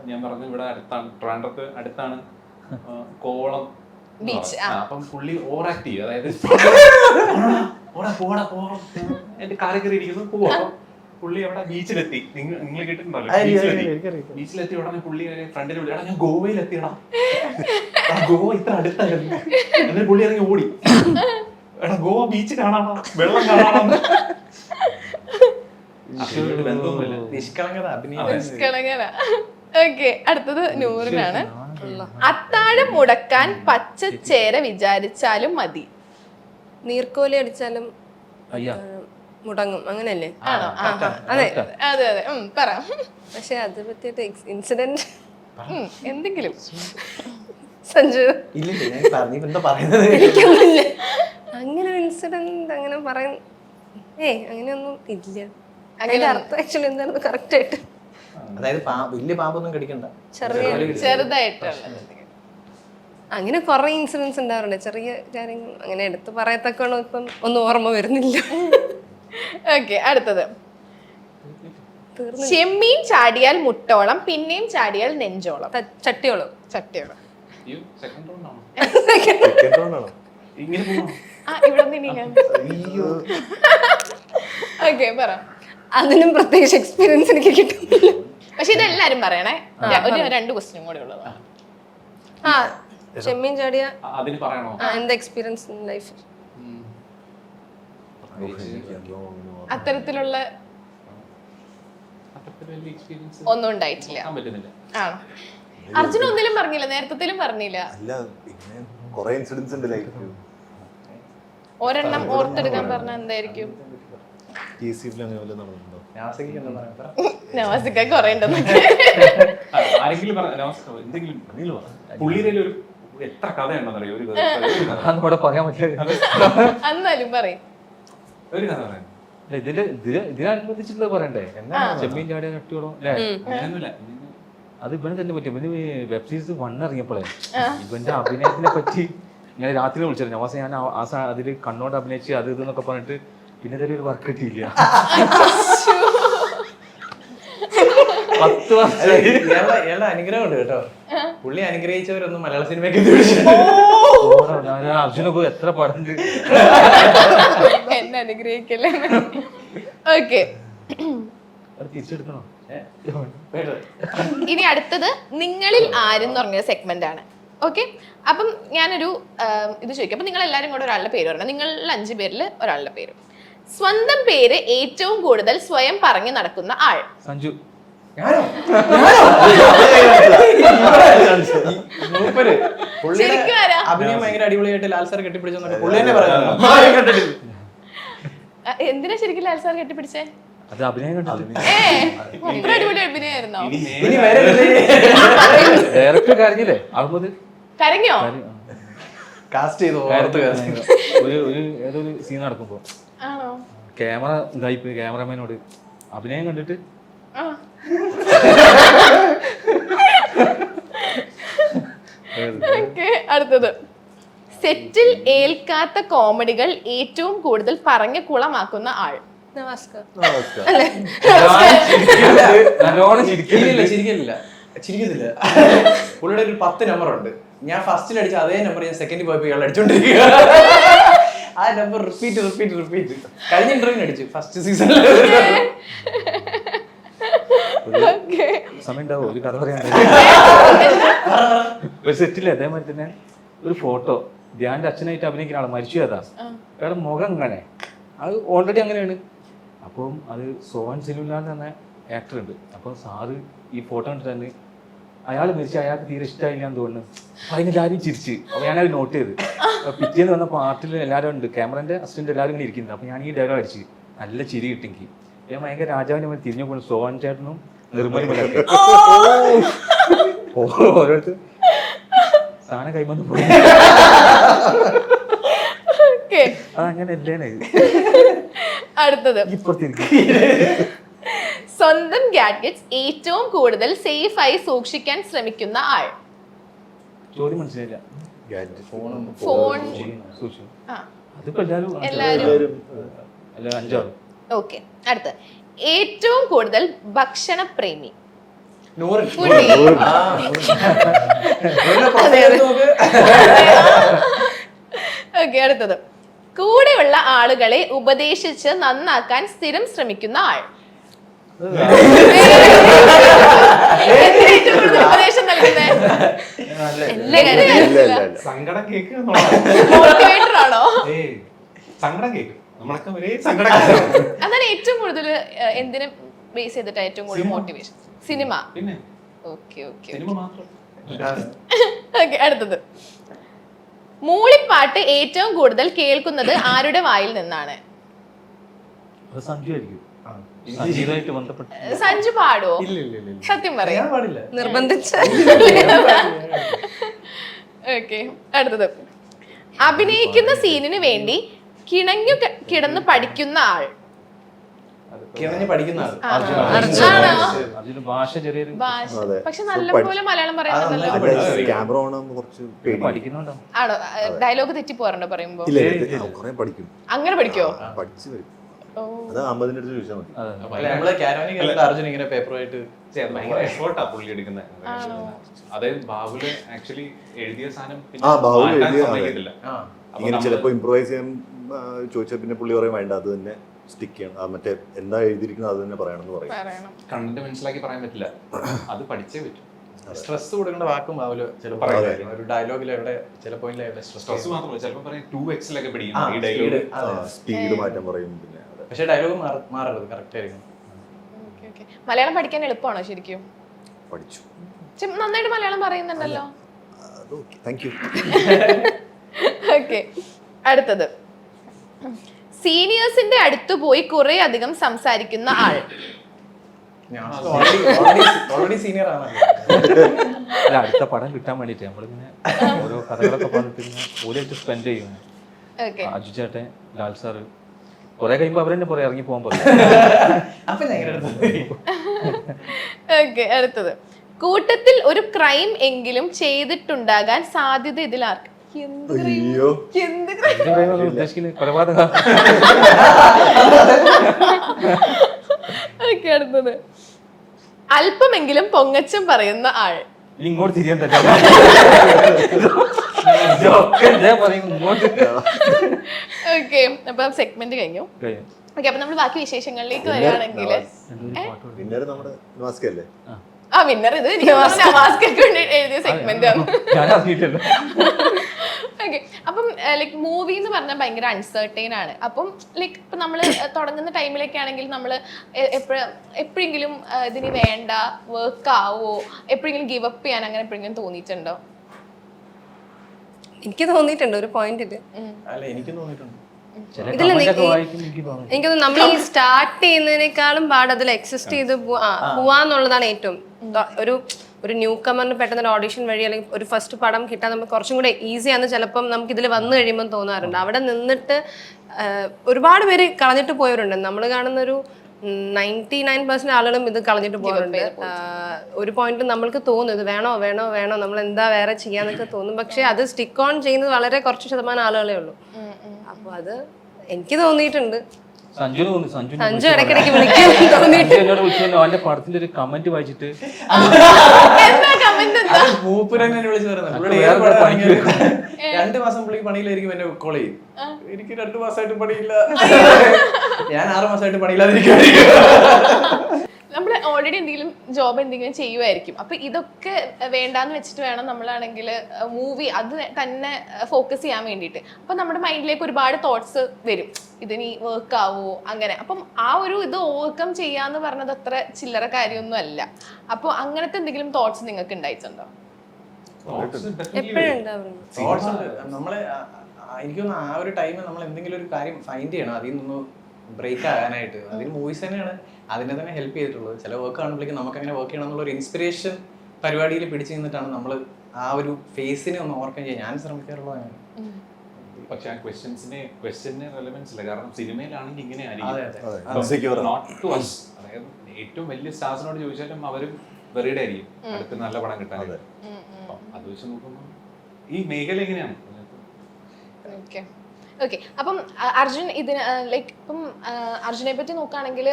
ഞാൻ പറഞ്ഞു ഇവിടെ അടുത്താണ്, ട്രിവാൻഡ്രത്ത് അടുത്താണ് കോവളം ബീച്ച്. അപ്പം പുള്ളി ഓവർ ആക്ട് ചെയ്യും. അതായത് എന്റെ കാലിൽ കയറി ഇരിക്കുന്നു പോവാ. പുള്ളി അവിടെ ബീച്ചിലെത്തി. നിങ്ങൾ കേട്ടിട്ടുണ്ടല്ലോ, ബീച്ചിലെത്തി ഉടനെ പുള്ളി ഫ്രണ്ടിൽ വിളിച്ചാ ഞാൻ ഗോവയിലെത്തിയടാ, ഗോവ ഇത്ര അടുത്തായിരുന്നു. എന്നിട്ട് പുള്ളി ഇറങ്ങി ഓടി, എടാ ഗോവ ബീച്ച് കാണാണോ, വെള്ളം കാണാണോ. ബന്ധമൊന്നുമില്ല. നിഷ്കളങ്കത അഭിനയം. ഓക്കെ, അടുത്തത് നൂറിനാണ്. അത്താഴം മുടക്കാൻ പച്ചച്ചേര വിചാരിച്ചാലും മതി. നീർക്കോലി അടിച്ചാലും അയ്യാ മുടങ്ങും, അങ്ങനല്ലേ? ആണോ? അതെ. അതെ അതെ, പറ. പക്ഷെ അത് പറ്റിയിട്ട് ഇൻസിഡന്റ് എന്തെങ്കിലും സഞ്ജു ഇല്ലില്ല, ഞാൻ പറഞ്ഞു എന്താ പറയുന്നത്. എനിക്കൊന്നുമില്ല അങ്ങനെ ഒരു ഇൻസിഡന്റ് അങ്ങനെ പറയുന്ന അങ്ങനെയൊന്നും ഇല്ല. അതിന്റെ അർത്ഥം ആക്ച്വലി എന്താണെന്ന് കറക്റ്റ് ആയിട്ട് അതായത് വലിയ പാമ്പൊന്നും കടിക്കണ്ട, ചെറുതായിട്ടുള്ള അങ്ങനെ കുറെ ഇൻസിഡൻസ് ഉണ്ടാവാറുണ്ട്. ചെറിയ കാര്യങ്ങൾ അങ്ങനെ എടുത്ത് പറയത്തക്കോണം ഇപ്പം ഒന്നും ഓർമ്മ വരുന്നില്ല. ഓക്കെ, അടുത്തത്. ചെമ്മീൻ ചാടിയാൽ മുട്ടോളം, പിന്നെയും ചാടിയാൽ നെഞ്ചോളം. ചട്ടിയോളം. ചട്ടിയോളം. സെക്കൻഡ് റൗണ്ട് ആണോ? സെക്കൻഡ് റൗണ്ടാണോ? ഇങ്ങനെ പോകണം. ഇവിടെ ഓക്കെ, പറ. അതിനും പ്രത്യേകിച്ച് എക്സ്പീരിയൻസ് എനിക്ക് കിട്ടുന്നില്ല. പക്ഷെ ഇതെല്ലാരും പറയണേ. ഒരു 2 ക്വസ്റ്റ്യൻ കൂടെ ഉള്ളതാണ്. ചെമ്മീൻ ചാടിയ അതിന് പറയണോ? എന്താ എക്സ്പീരിയൻസ് ലൈഫ്? അത്തരത്തിലുള്ള ഒന്നും ഉണ്ടായിട്ടില്ല. ആണോ? അർജുന ഒന്നിലും പറഞ്ഞില്ല, നേരത്തേലും പറഞ്ഞില്ല. അല്ല, പിന്നെ കുറെ ഇൻസിഡൻസ് ഉണ്ട് ലൈഫിൽ. ഒരെണ്ണം ഓർത്തെടുക്കാൻ പറഞ്ഞ എന്തായിരിക്കും? KCF-ൽ അങ്ങനെ വല്ലതും നടന്നിട്ടുണ്ടോ? നവാസിക്ക കൊറേ ആരെങ്കിലും എന്തെങ്കിലും പുള്ളിയുടെ ഒരു എത്ര കഥയുണ്ടെന്നറിയോ? ഒരു ഇവിടെ പറയാൻ പറ്റില്ല. എന്നാലും പറയും. ഒരു കഥ പറയാം. ഇതിനനുബന്ധിച്ചിട്ടുള്ളത് പറയണ്ടേ? ചെമ്മീൻ ചാടിയ ചട്ടിയോളം അല്ലേ? അങ്ങനെയൊന്നുമില്ല. അത് ഇവന് തന്നെ പറ്റും. ഇവന് വെബ് സീരീസ് 1 ഇറങ്ങിയപ്പോഴേ ഇവന്റെ അഭിനയത്തിനെ പറ്റി ഞാൻ രാത്രി വിളിച്ചിരുന്നു. നവാസ് ഞാൻ അതിൽ കണ്ണോട് അഭിനയിച്ച് അത് ഇതെന്നൊക്കെ പറഞ്ഞിട്ട് പിന്നെ ഇതൊരു വർക്ക് കിട്ടിയില്ല. 10 വർഷം അനുഗ്രഹം ഉണ്ട് കേട്ടോ. പുള്ളി അനുഗ്രഹിച്ചവരൊന്നും മലയാള സിനിമയ്ക്ക് അർജുനൊക്കെ എത്ര പടണ്ട് എന്നെ അനുഗ്രഹിക്കല്ലേ. ഓക്കെ, തിരിച്ചെടുക്കണോ? ഇനി അടുത്തത് നിങ്ങളിൽ ആരെന്ന് പറഞ്ഞ സെഗ്മെന്റ് ആണ്. ഓക്കെ, അപ്പം ഞാനൊരു ഇത് ചോദിക്കാം. അപ്പൊ നിങ്ങൾ എല്ലാവരും കൂടെ ഒരാളുടെ പേര് പറയണം. നിങ്ങൾ 5 പേരിൽ ഒരാളുടെ പേര്. സ്വന്തം പേര് ഏറ്റവും കൂടുതൽ സ്വയം പറഞ്ഞു നടക്കുന്ന ആൾ. സഞ്ജു. ശരിക്കും ആരാ? അഭിനയം ഭയങ്കര അടിപൊളിയായിട്ട് ലാൽ സാർ കെട്ടിപ്പിടിച്ചെന്നൊക്കെ പുള്ളി തന്നെ പറയുന്നു. എന്തിനാ ശരിക്കും ലാൽ സാർ കെട്ടിപ്പിടിച്ചേ? അത് അഭിനയം കണ്ടില്ല. ഭയങ്കര അടിപൊളി അഭിനയമായിരുന്നോ? ഡയറക്ടർ കരഞ്ഞില്ലേ? അഹമ്മദ് കരഞ്ഞോ? കാസ്റ്റ് ചെയ്തു ഏതൊരു സീൻ നടക്കുമ്പോ ആണോ? ക്യാമറ ഇതായിപ്പോയി. ക്യാമറമാനോട് അഭിനയം കണ്ടിട്ട് അടുത്തത്. സെറ്റിൽ ഏൽക്കാത്ത കോമഡികൾ ഏറ്റവും കൂടുതൽ പറഞ്ഞ് കുളമാക്കുന്ന ആൾ. നല്ലോണം ചിരിക്കില്ല. ചിരിക്കുന്നില്ല. പുള്ളിയുടെ ഒരു 10 നമ്പർ ഉണ്ട്. ഞാൻ ഫസ്റ്റിൽ അടിച്ച അതേ നമ്പർ ഞാൻ സെക്കൻഡിൽ പോയപ്പോ ഇയാൾ അടിച്ചോണ്ടിരിക്കുക. ആ നമ്പർ റിപ്പീറ്റ്. കഴിഞ്ഞ ഇന്റർവ്യൂ അടിച്ചു ഫസ്റ്റ് സീസണിൽ. സമയം ഉണ്ടാവോ ഒരു കഥ പറയാൻ? ഒരു സെറ്റില് അതേമാതിരി തന്നെ ഒരു ഫോട്ടോ ധ്യാന്റെ അച്ഛനായിട്ട് അഭിനയിക്കുന്ന ആളെ മരിച്ചു. അതാ അയാളുടെ മുഖം ഇങ്ങനെ, അത് ഓൾറെഡി അങ്ങനെയാണ്. അപ്പം അത് സോഹൻ സിനിമ എന്ന ആക്ടർ ഉണ്ട്. അപ്പോൾ സാറ് ഈ ഫോട്ടോ കണ്ടിട്ട് തന്നെ അയാൾ മരിച്ച് അയാൾക്ക് തീരെ ഇഷ്ടമായില്ല എന്ന് തോന്നുന്നു. അതിനെല്ലാവരും ചിരിച്ച്. അപ്പോൾ ഞാനത് നോട്ട് ചെയ്ത് പിറ്റേന്ന് വന്ന പാർട്ടിൽ എല്ലാവരും ഉണ്ട്, ക്യാമറന്റെ അസിസ്റ്റന്റ് എല്ലാവരും ഇങ്ങനെ ഇരിക്കുന്നത്. അപ്പോൾ ഞാൻ ഈ ഡയലോഗ് അടിച്ച് നല്ല ചിരി കിട്ടിയെങ്കിൽ ഞാൻ ഭയങ്കര രാജാവിനെ മതി തിരിഞ്ഞു പോകുന്നു. സോഹൻ ചേട്ടനും നിർമ്മലൊക്കെ ഓരോരുത്തർ സാധനം കൈമന്ന് പോയി. അതങ്ങനെ അല്ലേനെ. അടുത്തത്. ഇപ്പുറത്തേക്ക് സ്വന്തം ഗാഡ്ജറ്റ്സ് ഏറ്റവും കൂടുതൽ സേഫ് ആയി സൂക്ഷിക്കാൻ ശ്രമിക്കുന്ന ആൾ. ചോദ്യം മനസ്സിലായില്ല. ഫോണും ഫോൺ സൂക്ഷിച്ചു. ആ അതിപ്പോ എല്ലാവരും എല്ലാവരും എല്ലാവരും 5 ആളും. ഓക്കെ. അടുത്ത് ഏറ്റവും കൂടുതൽ ഭക്ഷണ പ്രേമി. നൂറ് ഫുഡി. ഓക്കെ. അടുത്തത് കൂടെയുള്ള ആളുകളെ ഉപദേശിച്ച് നന്നാക്കാൻ സ്ഥിരം ശ്രമിക്കുന്ന ആൾ. എന്തിനാ ഏറ്റവും കൂടുതൽ ഉപദേശം നൽകുന്നേ? എല്ലാ കാര്യത്തിലും സങ്കടം കേക്ക് മോട്ടിവേറ്റർ ആണോ? സങ്കടം കേക്ക് നമ്മളൊക്കെ ഒരേ സങ്കടം കേൾക്കും. അതാണ് ഏറ്റവും കൂടുതൽ എന്തിനെ ബേസ് ചെയ്തിട്ടാ ഏറ്റവും കൂടുതൽ മോട്ടിവേഷൻ? സിനിമ. പിന്നെ ഓക്കെ ഓക്കെ സിനിമ മാത്രം. ഓക്കെ. അടുത്തത് മൂളിപ്പാട്ട് ഏറ്റവും കൂടുതൽ കേൾക്കുന്നത് ആരുടെ വായിൽ നിന്നാണ്? അത് സഞ്ജു ആയിരിക്കും. സംഗീതമായിട്ട് ബന്ധപ്പെട്ട് സഞ്ജു പാടുവോ? ഇല്ല ഇല്ല ഇല്ല സത്യം പറയാം. ഞാൻ പാടില്ല. നിർബന്ധിച്ച ഓക്കെ. അടുത്തത് അഭിനയിക്കുന്ന സീനിന് വേണ്ടി കിണഞ്ഞു കിടന്ന് പഠിക്കുന്ന ആൾ. കിണഞ്ഞ് പഠിക്കുന്ന ആൾ. ആണോ? അതിന് ഭാഷ ചെറിയൊരു ഭാഷ. അതെ. പക്ഷെ നല്ലപോലെ മലയാളം പറയുന്നുണ്ടല്ലോ. ക്യാമറ ഓണാകുമ്പോൾ കുറച്ച് പേടി. പഠിക്കുന്നുണ്ടോ? ആണോ? ഡയലോഗ് തെറ്റി പോകാറുണ്ടോ പറയുമ്പോ? ഇല്ല കുറെ പഠിക്കും, അങ്ങനെ പഠിക്കോ? പഠിച്ചു വരും. ഓ. അത് 50 അടുത്ത് ചോദിച്ചാൽ മതി. അല്ല, നമ്മള് കാരവാനിൽ കേട്ടിട്ട് അർജുൻ ഇങ്ങനെ പേപ്പറുമായിട്ട് ഭയങ്കര എഫേർട്ടാ പുള്ളി എടുക്കുന്നത്. അതായത് ബാബുല് ആക്ച്വലി എഴുതിയ സാധനം ആ, ബാബുല് മാറ്റാൻ എഴുതിയ, സമ്മതിക്കത്തില്ല. അപ്പൊ ഇങ്ങനെ നമ്മള് ചിലപ്പോൾ ഇംപ്രൂവൈസ് ചെയ്യാൻ ചോദിച്ചാൽ പിന്നെ പുള്ളി പറയും വേണ്ട, അത് തന്നെ സ്റ്റിക്ക് ചെയ്യണം, മറ്റേ എന്താ എഴുതിയിരിക്കുന്നത് അത് തന്നെ പറയണം എന്ന് പറയും. പറയണം. കണ്ടന്റ് മനസ്സിലാക്കി പറയാൻ പറ്റില്ല, അത് പഠിച്ചേ പറ്റും. സ്ട്രെസ് കൊടുക്കേണ്ട വാക്കും ആവില്ല ചിലപ്പോൾ പറയാൻ പറയാം. ഒരു ഡയലോഗിൽ എവിടെ ചില പോയിന്റിൽ എവിടെ സ്ട്രെസ് സ്ട്രെസ് മാത്രമല്ല, ചിലപ്പോൾ പറയും 2x പിടിക്കും ഈ ഡയലോഗ്. സ്പീഡ് മാറ്റാൻ പറയും. പിന്നെ അതെ. പക്ഷെ ഡയലോഗ് മാറരുത്, കറക്റ്റ് ആയിരിക്കും. Okay, okay. മലയാളം പഠിക്കാൻ എളുപ്പമാണോ ശരിക്കും? പഠിച്ചു. നന്നായിട്ട് മലയാളം പറയുന്നുണ്ടല്ലോ. അത് ഓക്കെ, താങ്ക് യു. ഓക്കെ. അടുത്തത് സീനിയേഴ്സിന്റെ അടുത്ത് പോയി കുറെ അധികം സംസാരിക്കുന്ന ആൾ. ഞാൻ ഓൾറെഡി സീനിയർ ആണല്ലോ. അല്ല, അടുത്ത പടം കിട്ടാൻ വേണ്ടിട്ട് നമ്മളിങ്ങനെ ഓരോ കഥകളൊക്കെ പറഞ്ഞിട്ട് ഓലായിട്ട് സ്പെൻഡ് ചെയ്യും. ഓക്കെ. അജു ചേട്ടൻ, ലാൽ സാറ് കുറെ കഴിയുമ്പോ അവരെന്നെ പറയാം ഇറങ്ങി പോകാൻ പറയും. അപ്പൊ ഞാൻ ഇങ്ങനെ ഓക്കെ. അടുത്തത് കൂട്ടത്തിൽ ഒരു ക്രൈം എങ്കിലും ചെയ്തിട്ടുണ്ടാകാൻ സാധ്യത ഇതിൽ ആർക്ക്? എന്ത് crime? അയ്യോ, എന്ത് crime? എന്ത് പറയുന്നത് ഉദ്ദേശിക്കുന്നത്? കൊലപാതകം. ഓക്കെ. അടുത്തത് അല്പമെങ്കിലും പൊങ്ങച്ചം പറയുന്ന ആൾ. ഇങ്ങോട്ട് തിരിയാൻ തന്നെ പറയും ഇങ്ങോട്ട്. ഓക്കെ. അപ്പൊ സെഗ്മെന്റ് കഴിഞ്ഞു. ഓക്കെ. അപ്പൊ നമ്മൾ ബാക്കി വിശേഷങ്ങളിലേക്ക് വരികയാണെങ്കിൽ വിന്നർ നമ്മുടെ മാസ്ക് അല്ലേ? ആ വിന്നർ ഇത് നവാസ്കർക്ക് വേണ്ടി എഴുതിയ സെഗ്മെന്റ് ആണ്. ഞാൻ അറിഞ്ഞിട്ടില്ല. ഓക്കെ. അപ്പം ലൈക്ക് മൂവി എന്ന് പറഞ്ഞാൽ ഭയങ്കര അൺസർട്ടൈൻ ആണ്. അപ്പം ലൈക്ക് ഇപ്പൊ നമ്മള് തുടങ്ങുന്ന ടൈമിലൊക്കെ ആണെങ്കിൽ നമ്മൾ എപ്പോഴെങ്കിലും ഇതിന് വേണ്ട വർക്ക് ആവോ, എപ്പോഴെങ്കിലും ഗിവ് അപ്പ് ചെയ്യാൻ അങ്ങനെ എപ്പോഴെങ്കിലും തോന്നിയിട്ടുണ്ടോ? എനിക്ക് തോന്നിയിട്ടുണ്ട് ഒരു പോയിന്റില്. അല്ല, എനിക്കും തോന്നിയിട്ടുണ്ട്. ഇതിൽ എനിക്കൊന്ന് നമ്മൾ ഈ സ്റ്റാർട്ട് ചെയ്യുന്നതിനേക്കാളും പാട് അതിൽ എക്സിസ്റ്റ് ചെയ്ത് പോവാന്നുള്ളതാണ് ഏറ്റവും ഒരു ന്യൂ കമറിന് പെട്ടെന്ന് ഒരു ഓഡിഷൻ വഴി അല്ലെങ്കിൽ ഒരു ഫസ്റ്റ് പടം കിട്ടാൻ നമുക്ക് കുറച്ചും കൂടെ ഈസിയാന്ന് ചിലപ്പം നമുക്ക് ഇതിൽ വന്നു കഴിയുമ്പോൾ തോന്നാറുണ്ട്. അവിടെ നിന്നിട്ട് ഒരുപാട് പേര് കളഞ്ഞിട്ട് പോയവരുണ്ട്. നമ്മൾ കാണുന്ന ഒരു 99% ആളുകളും ഇത് കളഞ്ഞിട്ട് പോകാറുണ്ട്. ഒരു പോയിന്റ് നമ്മൾക്ക് തോന്നും ഇത് വേണോ വേണോ വേണോ നമ്മൾ എന്താ വേറെ ചെയ്യാന്നൊക്കെ തോന്നും. പക്ഷെ അത് സ്റ്റിക്ക് ഓൺ ചെയ്യുന്നത് വളരെ കുറച്ച് ശതമാനം ആളുകളേ ഉള്ളൂ. അപ്പൊ അത് എനിക്ക് തോന്നിയിട്ടുണ്ട്. സഞ്ജു ഇടയ്ക്കിടയ്ക്ക് വിളിക്കാൻ തോന്നിയിട്ട് എന്നോട് വിളിച്ചു. അവന്റെ പടത്തിന്റെ ഒരു കമന്റ് വായിച്ചിട്ട് മൂപ്പരെന്നെ വിളിച്ചു പറയുന്നത് 2 മാസം പുള്ളി പണിയിലായിരിക്കും, എന്നെ കോൾ ചെയ്യും. എനിക്ക് 2 മാസമായിട്ട് പണിയില്ല, ഞാൻ 6 മാസമായിട്ട് പണിയില്ലാതിരിക്കും. നമ്മൾ ഓൾറെഡി എന്തെങ്കിലും ജോബ് എന്തെങ്കിലും ചെയ്യുമായിരിക്കും. അപ്പൊ ഇതൊക്കെ വേണ്ടാന്ന് വെച്ചിട്ട് വേണം നമ്മളാണെങ്കിൽ മൂവി അത് തന്നെ ഫോക്കസ് ചെയ്യാൻ വേണ്ടിയിട്ട്. അപ്പൊ നമ്മുടെ മൈൻഡിലേക്ക് ഒരുപാട് തോട്ട്സ് വരും, ഇതിനി വർക്ക് ആവോ അങ്ങനെ. അപ്പം ആ ഒരു ഇത് ഓവർകം ചെയ്യാന്ന് പറഞ്ഞത് അത്ര ചില്ലറ കാര്യമൊന്നും അല്ല. അപ്പൊ അങ്ങനത്തെ എന്തെങ്കിലും തോട്ട്സ് നിങ്ങൾക്ക് ഉണ്ടായിട്ടുണ്ടോ? എപ്പോഴും ഉണ്ടാവുന്നു. തോട്ട്സ് ഉണ്ട്. നമ്മളെ എനിക്ക് തോന്നുന്നു ആ ഒരു ടൈമിൽ നമ്മൾ എന്തെങ്കിലും ഒരു കാര്യം ഫൈൻഡ് ചെയ്യണം, അതിൽ നിന്ന് ബ്രേക്ക് ആകാനായിട്ട്. അതിന് മൂവീസ് തന്നെയാണ് അതിനെ തന്നെ ഹെൽപ്പ് ചെയ്തിട്ടുള്ളത്. ചില വർക്ക് കാണുമ്പോഴേക്കും നമുക്ക് അങ്ങനെ വർക്ക് ചെയ്യണം എന്നുള്ള ഒരു ഇൻസ്പിറേഷൻ പരിപാടിയിൽ പിടിച്ചു നിന്നിട്ടാണ് നമ്മൾ ആ ഒരു ഫേസിനെ ഒന്ന് ഓവർകം ചെയ്യാൻ ഞാൻ ശ്രമിക്കാറുള്ളത്. പക്ഷെ ആ ക്വസ്റ്റ്യന് റെലവൻസ് ഇല്ല. കാരണം സിനിമയിലാണെങ്കിൽ ഇങ്ങനെ നോട്ട് ടു അസ്. അതായത് ഏറ്റവും വലിയ സ്റ്റാർസിനോട് ചോദിച്ചാലും അവരും വെറിയുടെ ആയിരിക്കും അടുത്ത് നല്ല പടം കിട്ടാൻ. അത് വെച്ച് നോക്കുമ്പോൾ ഈ മേഖല എങ്ങനെയാണ്? Okay okay. അപ്പം അർജുൻ ഇതിന് ലൈക്ക് ഇപ്പം അർജുനെ പറ്റി നോക്കുകയാണെങ്കിൽ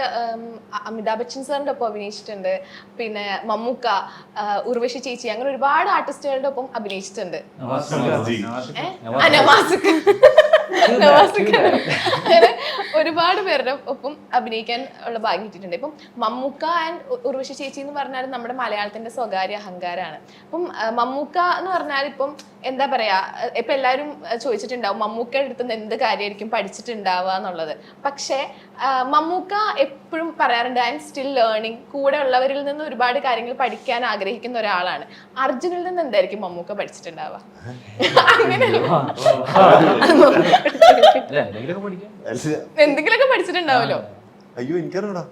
അമിതാഭ് ബച്ചൻ സാറിൻ്റെ ഒപ്പം അഭിനയിച്ചിട്ടുണ്ട്, പിന്നെ മമ്മൂക്ക, ഉർവശി ചേച്ചി, അങ്ങനെ ഒരുപാട് ആർട്ടിസ്റ്റുകളുടെ ഒപ്പം അഭിനയിച്ചിട്ടുണ്ട്. അങ്ങനെ ഒരുപാട് പേരുടെ ഒപ്പം അഭിനയിക്കാൻ ഉള്ള ഭാഗ്യം കിട്ടിയിട്ടുണ്ട്. ഇപ്പം മമ്മൂക്ക ആൻഡ് ഉർവശി ചേച്ചി എന്ന് പറഞ്ഞാൽ നമ്മുടെ മലയാളത്തിന്റെ സ്വകാര്യ അഹങ്കാരമാണ്. അപ്പം മമ്മൂക്ക എന്ന് പറഞ്ഞാൽ ഇപ്പം എന്താ പറയാ, ഇപ്പൊ എല്ലാവരും ചോദിച്ചിട്ടുണ്ടാവും മമ്മൂക്കയുടെ അടുത്ത് എന്ത് കാര്യമായിരിക്കും പഠിച്ചിട്ടുണ്ടാവുക എന്നുള്ളത്. പക്ഷെ മമ്മൂക്ക എപ്പോഴും പറയാറുണ്ട് ഐ എം സ്റ്റിൽ ലേണിംഗ്, കൂടെ ഉള്ളവരിൽ നിന്ന് ഒരുപാട് കാര്യങ്ങൾ പഠിക്കാൻ ആഗ്രഹിക്കുന്ന ഒരാളാണ്. അർജുനിൽ നിന്ന് എന്തായിരിക്കും മമ്മൂക്ക പഠിച്ചിട്ടുണ്ടാവുക? എന്തെങ്കിലുമൊക്കെ പഠിച്ചിട്ടുണ്ടാവല്ലോ. അയ്യോ എനിക്കറിയണോ.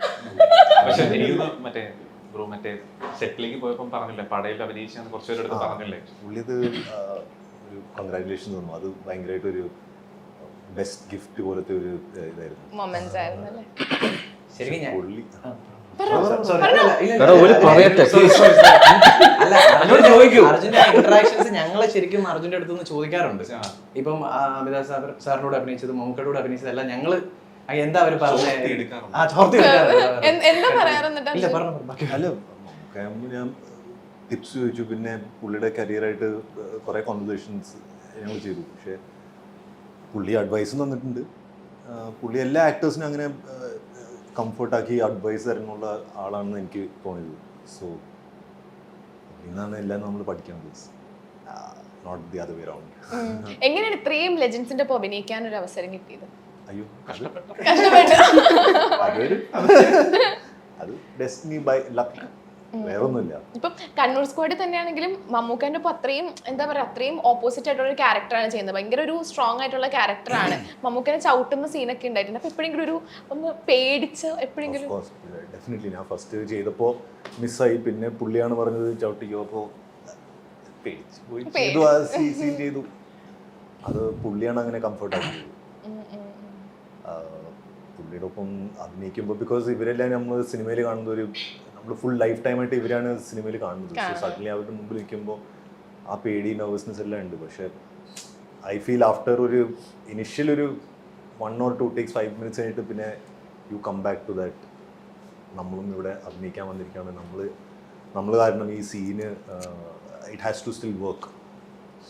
പക്ഷെ എനിക്ക് മറ്റേ ബ്രോ മറ്റേ സെറ്റിലേക്ക് പോയപ്പോൾ പറഞ്ഞില്ലേ പടയിൽ അഭിനയിച്ചാന്ന് കുറച്ചുപേരെടുത്ത് പറഞ്ഞില്ലേ? പുള്ളിയത് ഒരു കൺഗ്രാറ്റുലേഷൻ തന്നു. അത് ഭയങ്കരമായിട്ട് ഒരു ബെസ്റ്റ് ഗിഫ്റ്റ് പോലത്തെ ഒരു ഇതായിരുന്നു. മൊമെന്റ്സ് ആയിരുന്നു അല്ലേ? ശരിക്കും ഞാൻ പുള്ളി അർജുന്റെ ഇന്ററാക്ഷൻസ് ഞങ്ങള് ശരിക്കും അർജുന്റെ അടുത്ത് നിന്ന് ചോദിക്കാറുണ്ട്. ഇപ്പം അമിതാഭ് സാറിനോട് അഭിനയിച്ചത്, മമ്മൂക്കയോട് അഭിനയിച്ചതെല്ലാം ഞങ്ങള് എന്താ അവര് പറഞ്ഞത് എന്താ പറയാറുണ്ട്? അല്ല ഞാൻ ടിപ്സ് ചോദിച്ചു, പിന്നെ പുള്ളിയുടെ കരിയറായിട്ട് കുറെ കോൺവെർസേഷൻസ് ഞങ്ങൾ ചെയ്തു. പക്ഷെ പുള്ളി അഡ്വൈസും തന്നിട്ടുണ്ട്. പുള്ളി എല്ലാ ആക്ടേഴ്സിനും അങ്ങനെ കംഫർട്ടാക്കി അഡ്വൈസ് തരുന്നുള്ള ആളാണെന്ന് എനിക്ക് തോന്നിയത്. സോ ഇന്നാണ് എല്ലാം നമ്മൾ പഠിക്കുന്നത്, not the other way around. എങ്ങനെയാണ് ഇത്രയും ലെജൻസിന്റെ ഒപ്പം അഭിനയിക്കാൻ ഒരു അവസരം കിട്ടിയത്? അയ്യോ കഷ്ടപ്പെട്ടു. അത് ഡെസ്റ്റിനി ബൈ ലക്ക്, വേറൊന്നുമില്ല. ഇപ്പം കണ്ണൂർ സ്ക്വാഡിൽ തന്നെയാണെങ്കിലും മമ്മൂക്കന്റെ ഒപ്പം അത്രയും എന്താ പറയാ, അത്രയും ഓപ്പോസിറ്റ് ആയിട്ടുള്ള ഒരു ക്യാരക്ടറാണ് ചെയ്യുന്നത്. ഭയങ്കര ഒരു സ്ട്രോങ് ആയിട്ടുള്ള ക്യാരക്ടറാണ്. മമ്മൂക്കനെ ചവിട്ടുന്ന സീനൊക്കെ ഉണ്ടായിട്ടുണ്ട്. അപ്പൊ എപ്പോഴെങ്കിലും ഒരു ഒന്ന് പേടിച്ച് എപ്പോഴെങ്കിലും? ഡെഫിനറ്റ്ലി ഞാൻ ഫസ്റ്റ് ചെയ്തപ്പോ മിസ്സായി. പിന്നെ പുള്ളിയാണ് പറഞ്ഞത് ചവിട്ടിക്കോ, അപ്പോൾ പേടിച്ച് പോയി ചെയ്തു, ആ സീൻ ചെയ്തു. അത് പുള്ളിയാണ് അങ്ങനെ കംഫർട്ട് ആക്കിയത്. പുള്ളിയുടെ ഒപ്പം അഭിനയിക്കുമ്പോൾ ബിക്കോസ് ഇവരെല്ലാം നമ്മൾ സിനിമയിൽ കാണുന്ന ഒരു നമ്മൾ ഫുൾ ലൈഫ് ടൈമായിട്ട് ഇവരാണ് സിനിമയിൽ കാണുന്നത്. സോ സഡൻലി അവരുടെ മുമ്പിൽ നിൽക്കുമ്പോൾ ആ പേടി, നെർവസ്നെസ് എല്ലാം ഉണ്ട്. പക്ഷേ ഐ ഫീൽ ആഫ്റ്റർ ഒരു ഇനിഷ്യൽ ഒരു 1 or 2 takes 5 minutes കഴിഞ്ഞിട്ട് പിന്നെ you come back to that. നമ്മളും ഇവിടെ അഭിനയിക്കാൻ വന്നിരിക്കുകയാണ്, നമ്മൾ കാരണം ഈ scene it has to still work.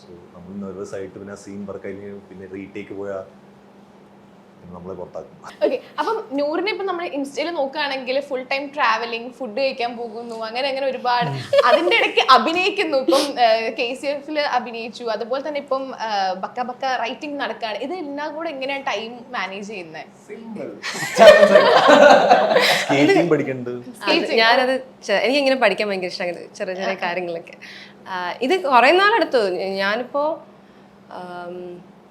So നമ്മൾ നെർവസ് ആയിട്ട് പിന്നെ ആ സീൻ വർക്ക് കഴിഞ്ഞ് പിന്നെ റീടേക്ക് പോയാൽ നമ്മളെ പുറത്താക്കും. ഓക്കെ. അപ്പം നൂറിനെ ഇപ്പം നമ്മൾ ഇൻസ്റ്റയിൽ നോക്കുകയാണെങ്കിൽ ഫുൾ ടൈം ട്രാവലിംഗ്, ഫുഡ് കഴിക്കാൻ പോകുന്നു, അങ്ങനെ അങ്ങനെ ഒരുപാട്, അതിൻ്റെ ഇടയ്ക്ക് അഭിനയിക്കുന്നു. ഇപ്പം KCF അഭിനയിച്ചു, അതുപോലെ തന്നെ ഇപ്പം ബക്ക ബക്ക റൈറ്റിംഗ് നടക്കുകയാണ്. ഇതെല്ലാം കൂടെ എങ്ങനെയാണ് ടൈം മാനേജ് ചെയ്യുന്നത്? ഞാനത് എനിക്കിങ്ങനെ പഠിക്കാൻ ഭയങ്കര ഇഷ്ടമാണ്, ചെറിയ ചെറിയ കാര്യങ്ങളൊക്കെ. ഇത് കുറേ നാളെടുത്തു.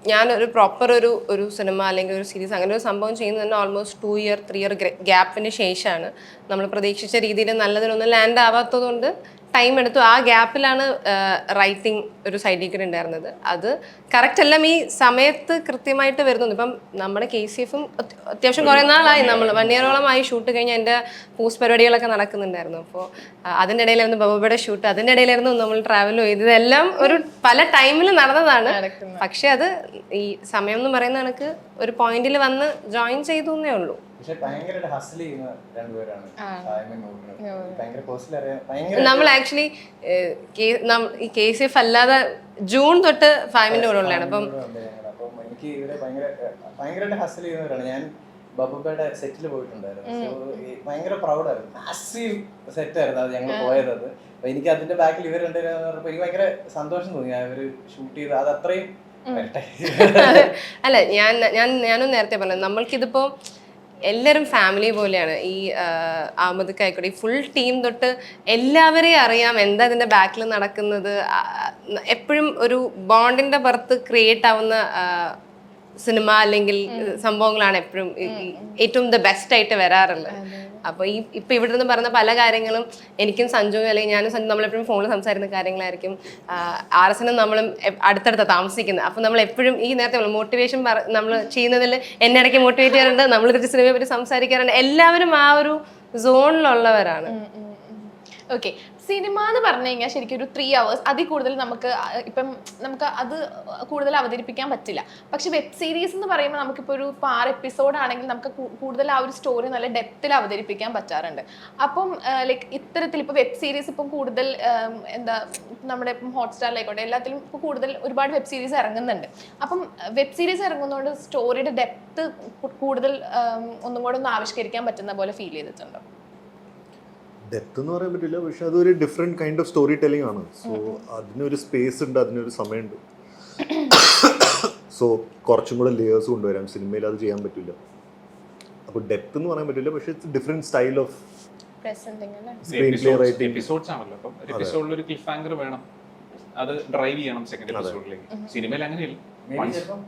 ഞാനൊരു പ്രോപ്പർ ഒരു സിനിമ അല്ലെങ്കിൽ ഒരു സീരീസ് അങ്ങനെ ഒരു സംഭവം ചെയ്യുന്നത് തന്നെ ഓൾമോസ്റ്റ് 2 year 3 year ഗ്യാപ്പിന് ശേഷമാണ്. നമ്മൾ പ്രതീക്ഷിച്ച രീതിയിൽ നല്ലതിനൊന്നും ലാൻഡ് ആവാത്തത് കൊണ്ട് ടൈം എടുത്തു. ആ ഗ്യാപ്പിലാണ് റൈറ്റിംഗ് ഒരു സൈഡിൽ കൂടെ ഉണ്ടായിരുന്നത്. അത് കറക്റ്റ് എല്ലാം ഈ സമയത്ത് കൃത്യമായിട്ട് വരുന്നുണ്ട്. ഇപ്പം നമ്മുടെ KCFും അത്യാവശ്യം കുറേ നാളായി, നമ്മൾ 1 year-ഓളമായി ഷൂട്ട് കഴിഞ്ഞ് എൻ്റെ പോസ്റ്റ് പരിപാടികളൊക്കെ നടക്കുന്നുണ്ടായിരുന്നു. അപ്പോൾ അതിൻ്റെ ഇടയിലായിരുന്നു ബബുബയുടെ ഷൂട്ട്, അതിൻ്റെ ഇടയിലായിരുന്നു നമ്മൾ ട്രാവൽ ചെയ്തത്. ഇതെല്ലാം ഒരു പല ടൈമിൽ നടന്നതാണ്. പക്ഷെ അത് ഈ സമയം എന്ന് പറയുന്ന കണക്ക് ഒരു പോയിന്റിൽ വന്ന് ജോയിൻ ചെയ്തു എന്നേ ഉള്ളൂ. പക്ഷെ ഭയങ്കരമായിട്ട് ഹസിൽ ചെയ്യുന്ന രണ്ടുപേരാണ്. നമ്മൾ ആക്ച്വലി ഈ KCF അല്ലാതെ ജൂൺ തൊട്ട് ഫാമിന്റെ കൂടെ ഉള്ളതാണ്. അപ്പം എനിക്ക് ഇവിടെ ഭയങ്കരമായിട്ട് ഹസിൽ ചെയ്യുന്നവരാണ്. ഞാൻ ബബുബയുടെ സെറ്റിൽ പോയിട്ടുണ്ടായിരുന്നു. ഭയങ്കര പ്രൗഡായിരുന്നു, മാസീവ് സെറ്റായിരുന്നു അത് ഞങ്ങൾ പോയത്. അത് എനിക്ക് അതിന്റെ ബാക്കിൽ ഇവർ രണ്ടുപേരും പറഞ്ഞപ്പോൾ എനിക്ക് ഭയങ്കര സന്തോഷം തോന്നി. അവര് ഷൂട്ട് ചെയ്ത് അത് അത്രയും അല്ല, ഞാനും നേരത്തെ പറഞ്ഞു, നമ്മൾക്കിതിപ്പോ എല്ലാവരും ഫാമിലി പോലെയാണ്. ഈ അഹമ്മദ് ആയിക്കോട്ടെ, ഈ ഫുൾ ടീം തൊട്ട് എല്ലാവരെയും അറിയാം എന്താ ഇതിൻ്റെ ബാക്കിൽ നടക്കുന്നത്. എപ്പോഴും ഒരു ബോണ്ടിൻ്റെ പുറത്ത് ക്രിയേറ്റ് ആവുന്ന സിനിമ അല്ലെങ്കിൽ സംഭവങ്ങളാണ് എപ്പോഴും ഏറ്റവും ദ ബെസ്റ്റ് ആയിട്ട് വരാറുള്ളത്. അപ്പോൾ ഇപ്പം ഇവിടെ നിന്ന് പറഞ്ഞ പല കാര്യങ്ങളും എനിക്കും സഞ്ജുവും അല്ലെങ്കിൽ ഞാനും സഞ്ജു നമ്മളെപ്പോഴും ഫോണിൽ സംസാരിക്കുന്ന കാര്യങ്ങളായിരിക്കും. RSനും നമ്മളും അടുത്തടുത്ത താമസിക്കുന്നത്. അപ്പോൾ നമ്മൾ എപ്പോഴും ഈ നേരത്തെ മോട്ടിവേഷൻ നമ്മൾ ചെയ്യുന്നതിൽ എന്നെ ഇടയ്ക്ക് മോട്ടിവേറ്റ് ചെയ്യാറുണ്ട്, നമ്മൾ ഇതിൻ്റെ സിനിമയെ പറ്റി സംസാരിക്കാറുണ്ട്. എല്ലാവരും ആ ഒരു സോണിലുള്ളവരാണ്. ഓക്കെ. സിനിമ എന്ന് പറഞ്ഞു കഴിഞ്ഞാൽ ശരിക്കും ഒരു 3 hours അതിൽ കൂടുതൽ നമുക്ക് നമുക്ക് അത് കൂടുതൽ അവതരിപ്പിക്കാൻ പറ്റില്ല. പക്ഷെ വെബ് സീരീസ് എന്ന് പറയുമ്പോൾ നമുക്കിപ്പോൾ ഒരു 6 എപ്പിസോഡ് ആണെങ്കിൽ നമുക്ക് കൂടുതൽ ആ ഒരു സ്റ്റോറി നല്ല ഡെപ്തിൽ അവതരിപ്പിക്കാൻ പറ്റാറുണ്ട്. അപ്പം ലൈക്ക് ഇത്തരത്തിൽ ഇപ്പോൾ വെബ് സീരീസ് ഇപ്പം കൂടുതൽ എന്താ നമ്മുടെ ഇപ്പം ഹോട്ട്സ്റ്റാറിലായിക്കോട്ടെ എല്ലാത്തിലും ഇപ്പോൾ കൂടുതൽ ഒരുപാട് വെബ് സീരീസ് ഇറങ്ങുന്നുണ്ട്. അപ്പം വെബ് സീരീസ് ഇറങ്ങുന്നതുകൊണ്ട് സ്റ്റോറിയുടെ ഡെപ്ത് കൂടുതൽ ഒന്നും കൂടെ ഒന്ന് ആവിഷ്കരിക്കാൻ പറ്റുന്ന പോലെ ഫീൽ ചെയ്തിട്ടുണ്ടോ? ഡെപ്ത് എന്ന് പറയാൻ പറ്റില്ല, പക്ഷെ അതൊരു different kind of story telling ആണ്. സോ അതിനൊരു സ്പേസ് ഉണ്ട്, അതിനൊരു സമയമുണ്ട്. സോ കുറച്ചും കൂടെ ലേയേഴ്സ് കൊണ്ടുവരാം. സിനിമയിൽ അത് ചെയ്യാൻ പറ്റില്ല. അപ്പോൾ ഡെപ്ത് എന്ന് പറയാൻ പറ്റില്ല, പക്ഷേ it's different style of screen play writing. Episodes ആണല്ലോ. അപ്പം ഒരു എപ്പിസോഡിൽ ഒരു ക്ലിഫ് ഹാങ്കർ വേണം, അത് ഡ്രൈവ് ചെയ്യണം സെക്കൻഡ് എപ്പിസോഡിലേക്ക്. സിനിമയിൽ അങ്ങനെയല്ല,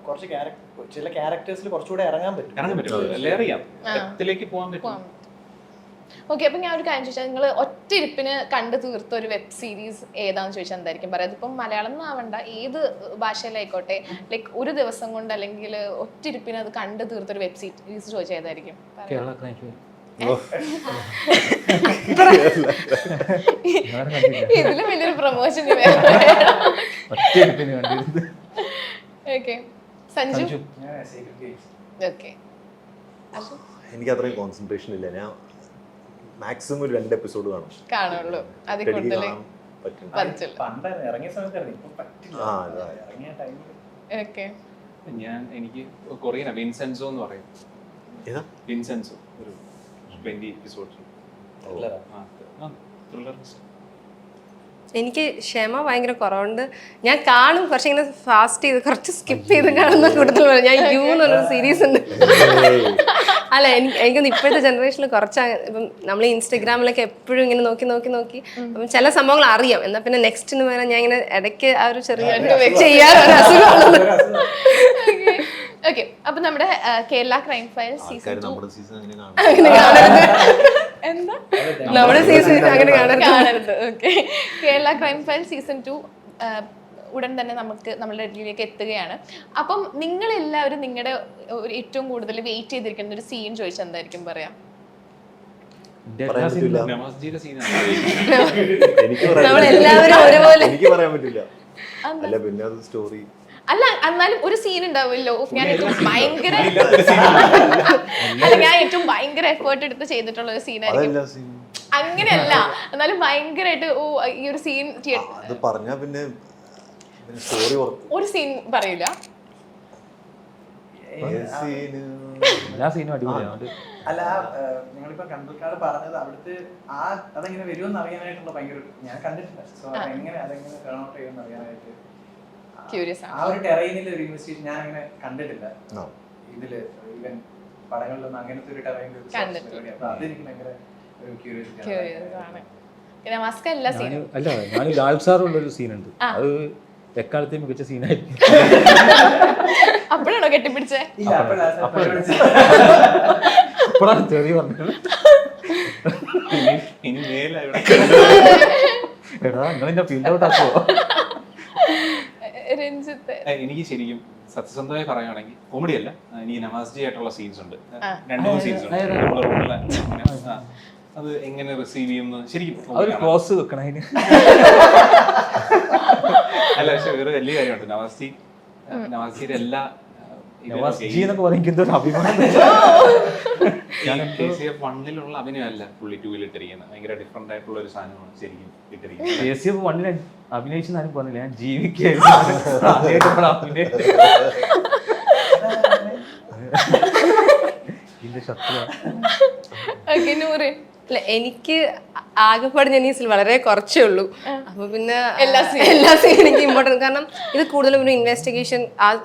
കുറച്ച് ചില ക്യാരക്ടേഴ്സിൽ കുറച്ചുകൂടെ ഇറങ്ങാൻ പറ്റും, ലെയർ ചെയ്യാം, ഡെപ്തിലേക്ക് പോകാൻ പറ്റും. ഓക്കെ, അപ്പൊ ഞാൻ ഒരു കാര്യം ചോദിച്ചാൽ നിങ്ങൾ ഒറ്റയിരിപ്പിന് കണ്ടു തീർത്ത ഒരു വെബ് സീരീസ് ഏതാന്ന് ചോദിച്ചാൽ എന്തായിരിക്കും പറയാം? അതിപ്പം മലയാളം എന്നാവണ്ട, ഏത് ഭാഷയിലായിക്കോട്ടെ, ലൈക്ക് ഒരു ദിവസം കൊണ്ട് അല്ലെങ്കിൽ ഒറ്റയിരിപ്പിന് അത് കണ്ടു തീർത്ത ഒരു വെബ് സീരീസ് ചോദിച്ചാൽ ഏതായിരിക്കും? Kerala crime file. ഇതിലും വലിയൊരു പ്രൊമോഷൻ. ഓക്കെ, സഞ്ജു. ഓക്കെ, എനിക്ക് അത്രയും കോൺസെൻട്രേഷൻ ഇല്ല. ഞാൻ മാക്സിമം ഒരു 2 എപ്പിസോഡ് കാണുള്ളൂ, അതിൽ കൂടുതൽ പറ്റില്ല. ഇറങ്ങിയ സമയത്ത് ഇപ്പൊ പറ്റില്ല. ഇറങ്ങിയ ടൈമിൽ ഓക്കെ, എനിക്ക് കൊറിയൻ വിൻസെൻസോ എന്ന് പറയും. വിൻസെൻസോ ഒരു 20 എപ്പിസോഡ്സ്. എനിക്ക് ക്ഷമ ഭയങ്കര കുറവുണ്ട്. ഞാൻ കാണും, പക്ഷെ ഇങ്ങനെ ഫാസ്റ്റ് ചെയ്ത് കുറച്ച് സ്കിപ്പ് ചെയ്ത് കാണുന്ന കൂട്ടത്തിൽ ഞാൻ യു എന്നൊരു സീരീസ് ഉണ്ട്. അല്ല, എനിക്കൊന്ന് ഇപ്പോഴത്തെ ജനറേഷനിൽ കുറച്ച് ഇപ്പം നമ്മൾ ഇൻസ്റ്റഗ്രാമിലൊക്കെ എപ്പോഴും ഇങ്ങനെ നോക്കി അപ്പം ചില സംഭവങ്ങൾ അറിയാം. എന്നാൽ പിന്നെ നെക്സ്റ്റിന് വരാൻ ഞാൻ ഇങ്ങനെ ഇടയ്ക്ക് ആ ഒരു ചെറിയ ചെയ്യാറൊരു അസുഖമാണ്. ഓക്കെ, അപ്പൊ നമ്മുടെ കേരള ക്രൈം ഫയൽ സീസൺ 2 എന്താ നമ്മുടെ സീസൺ അങ്ങനെ കാണരുത്. Okay, Kerala crime file season 2 ഉടൻ തന്നെ നമ്മളുടെ ഇടയിലേക്ക് എത്തുകയാണ്. അപ്പം നിങ്ങളെല്ലാവരും നിങ്ങളുടെ ഏറ്റവും കൂടുതൽ വെയിറ്റ് ചെയ്തിരിക്കുന്ന ഒരു സീൻ ചോദിച്ചാൽ എന്തായിരിക്കും പറയാം? നവാസ്ജിയുടെ സീനാണ്. നമ്മളെല്ലാവരും ഒരുപോലെ എനിക്ക് പറയാൻ പറ്റില്ല. അല്ല, പിന്നെ അത് സ്റ്റോറി അല്ല, എന്നാലും ഒരു സീൻ ഉണ്ടാവുമല്ലോ. ഞാൻ ഏറ്റവും ഭയങ്കര എഫേർട്ട് എടുത്ത് ചെയ്തിട്ടുള്ള ഒരു സീനായിരിക്കും. അങ്ങനെയല്ല, എന്നാലും ഭയങ്കരമായിട്ട് ഈ ഒരു സീൻ പറഞ്ഞാ പിന്നെ സ്റ്റോറി ഒരു സീൻ പറയില്ല. എല്ലാ സീനും അടിപൊളിയാണ്. അല്ല, നിങ്ങളിപ്പോ കണ്ടൽക്കാട് പറഞ്ഞത് അവിടുത്തെ അതെങ്ങനെ വരുമെന്ന് അറിയാനായിട്ടുള്ള ഭയങ്കര ഞാൻ കണ്ടിട്ടില്ല. സോ അതെങ്ങനെ ടേൺ ചെയ്യുമെന്ന് അറിയാനായിട്ട് ക്യൂരിയസ് ആണ്. ആ ഒരു ടെറൈനിൽ ഒരു ഇൻവെസ്റ്റിഗേഷൻ ഞാൻ അങ്ങനെ കണ്ടിട്ടില്ല. ഇതില് ഈവൻ പടങ്ങളിലൊന്നും അങ്ങനത്തെ ഒരു ടെറൈനിൽ അപ്പൊ അതെനിക്ക് ഭയങ്കര ഒരു ക്യൂരിയസ് ആണ്. പിന്നെ മസ്ക എല്ലാ സീനും അല്ല, ഞാൻ ലാൽ സാറുള്ളൊരു സീനുണ്ട്, അത് എക്കാലത്തെ മികച്ച സീനായിരിക്കും. അപ്പോഴാണോ കെട്ടിപ്പിടിച്ചേ? അപ്പോഴാണ് ചെറിയ പറഞ്ഞത്. എടാ, നിങ്ങളെന്നെ ഫീൽഡ് ഔട്ട് ആക്കുവോ? എനിക്ക് ശരിക്കും സത്യസന്ധമായി പറയുകയാണെങ്കിൽ കോമഡി അല്ല, എനിക്ക് നവാസ്ജി ആയിട്ടുള്ള സീൻസ് ഉണ്ട്, 2 സീൻസ് ഉണ്ട്. അത് എങ്ങനെ റിസീവ് ചെയ്യുന്നു ശരിക്കും ക്ലോസ് വെക്കണം അതിന്. അല്ല, പക്ഷെ വേറെ വലിയ കാര്യമുണ്ട്. നവാസ്ജിയുടെ എല്ലാ എന്നൊക്കെ പറയുന്നത് അഭിമാനം. KCF 1-ലുള്ള അഭിനയമല്ല പുള്ളി 2-ൽ ഇട്ടിരിക്കുന്നത്. ഭയങ്കര ഡിഫറെന്റ് ആയിട്ടുള്ള ഒരു സാധനമാണ് ശരിക്കും ഇട്ടിരിക്കുന്നത്. KCF 1-ൽ അഭിനയിച്ചെന്നാലും പറഞ്ഞില്ല, ഞാൻ ജീവിക്കാൻ അല്ല, എനിക്ക് ആകെപ്പാട് ഞാൻ ഈ വളരെ കുറച്ചേ ഉള്ളൂ. അപ്പൊ പിന്നെ എല്ലാ സീനും എനിക്ക് ഇമ്പോർട്ടൻറ്റ്, കാരണം ഇത് കൂടുതലും ഒരു ഇൻവെസ്റ്റിഗേഷൻ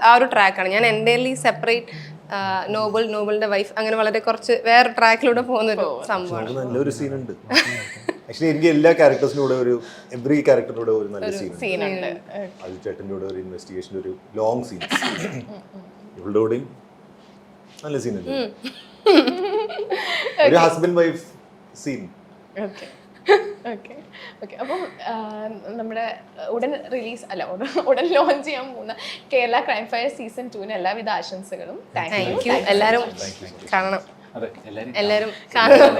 ആ ഒരു ട്രാക്കാണ്. ഞാൻ എൻ്റയർലി സെപ്പറേറ്റ് നോബിളിന്റെ വൈഫ് അങ്ങനെ വളരെ കുറച്ച് വേറെ ട്രാക്കിലൂടെ പോകുന്നൊരു സംഭവമാണ്. നല്ലൊരു സീനുണ്ട്. ആക്ച്വലി എനിക്ക് എല്ലാ ക്യാരക്ടേഴ്സിനൂടെ എവറി ക്യാരക്ടറിനൂടെ ഒരു നല്ല സീനുണ്ട്. അജു ചേട്ടൻ്റെ കൂടെ ഒരു ഇൻവെസ്റ്റിഗേഷൻ്റെ ഒരു ലോങ് സീൻ, ഇവളുടെ കൂടെയും നല്ല സീനുണ്ട്, ഒരു ഹസ്ബൻഡ് വൈഫ് സീൻ. അപ്പം നമ്മുടെ ഉടൻ ലോഞ്ച് ചെയ്യാൻ പോകുന്ന കേരള ക്രൈം ഫയർ സീസൺ 2 എല്ലാവിധ ആശംസകളും. Thank you. എല്ലാവരും കാണണം, അതെ, എല്ലാവരും കാണണം.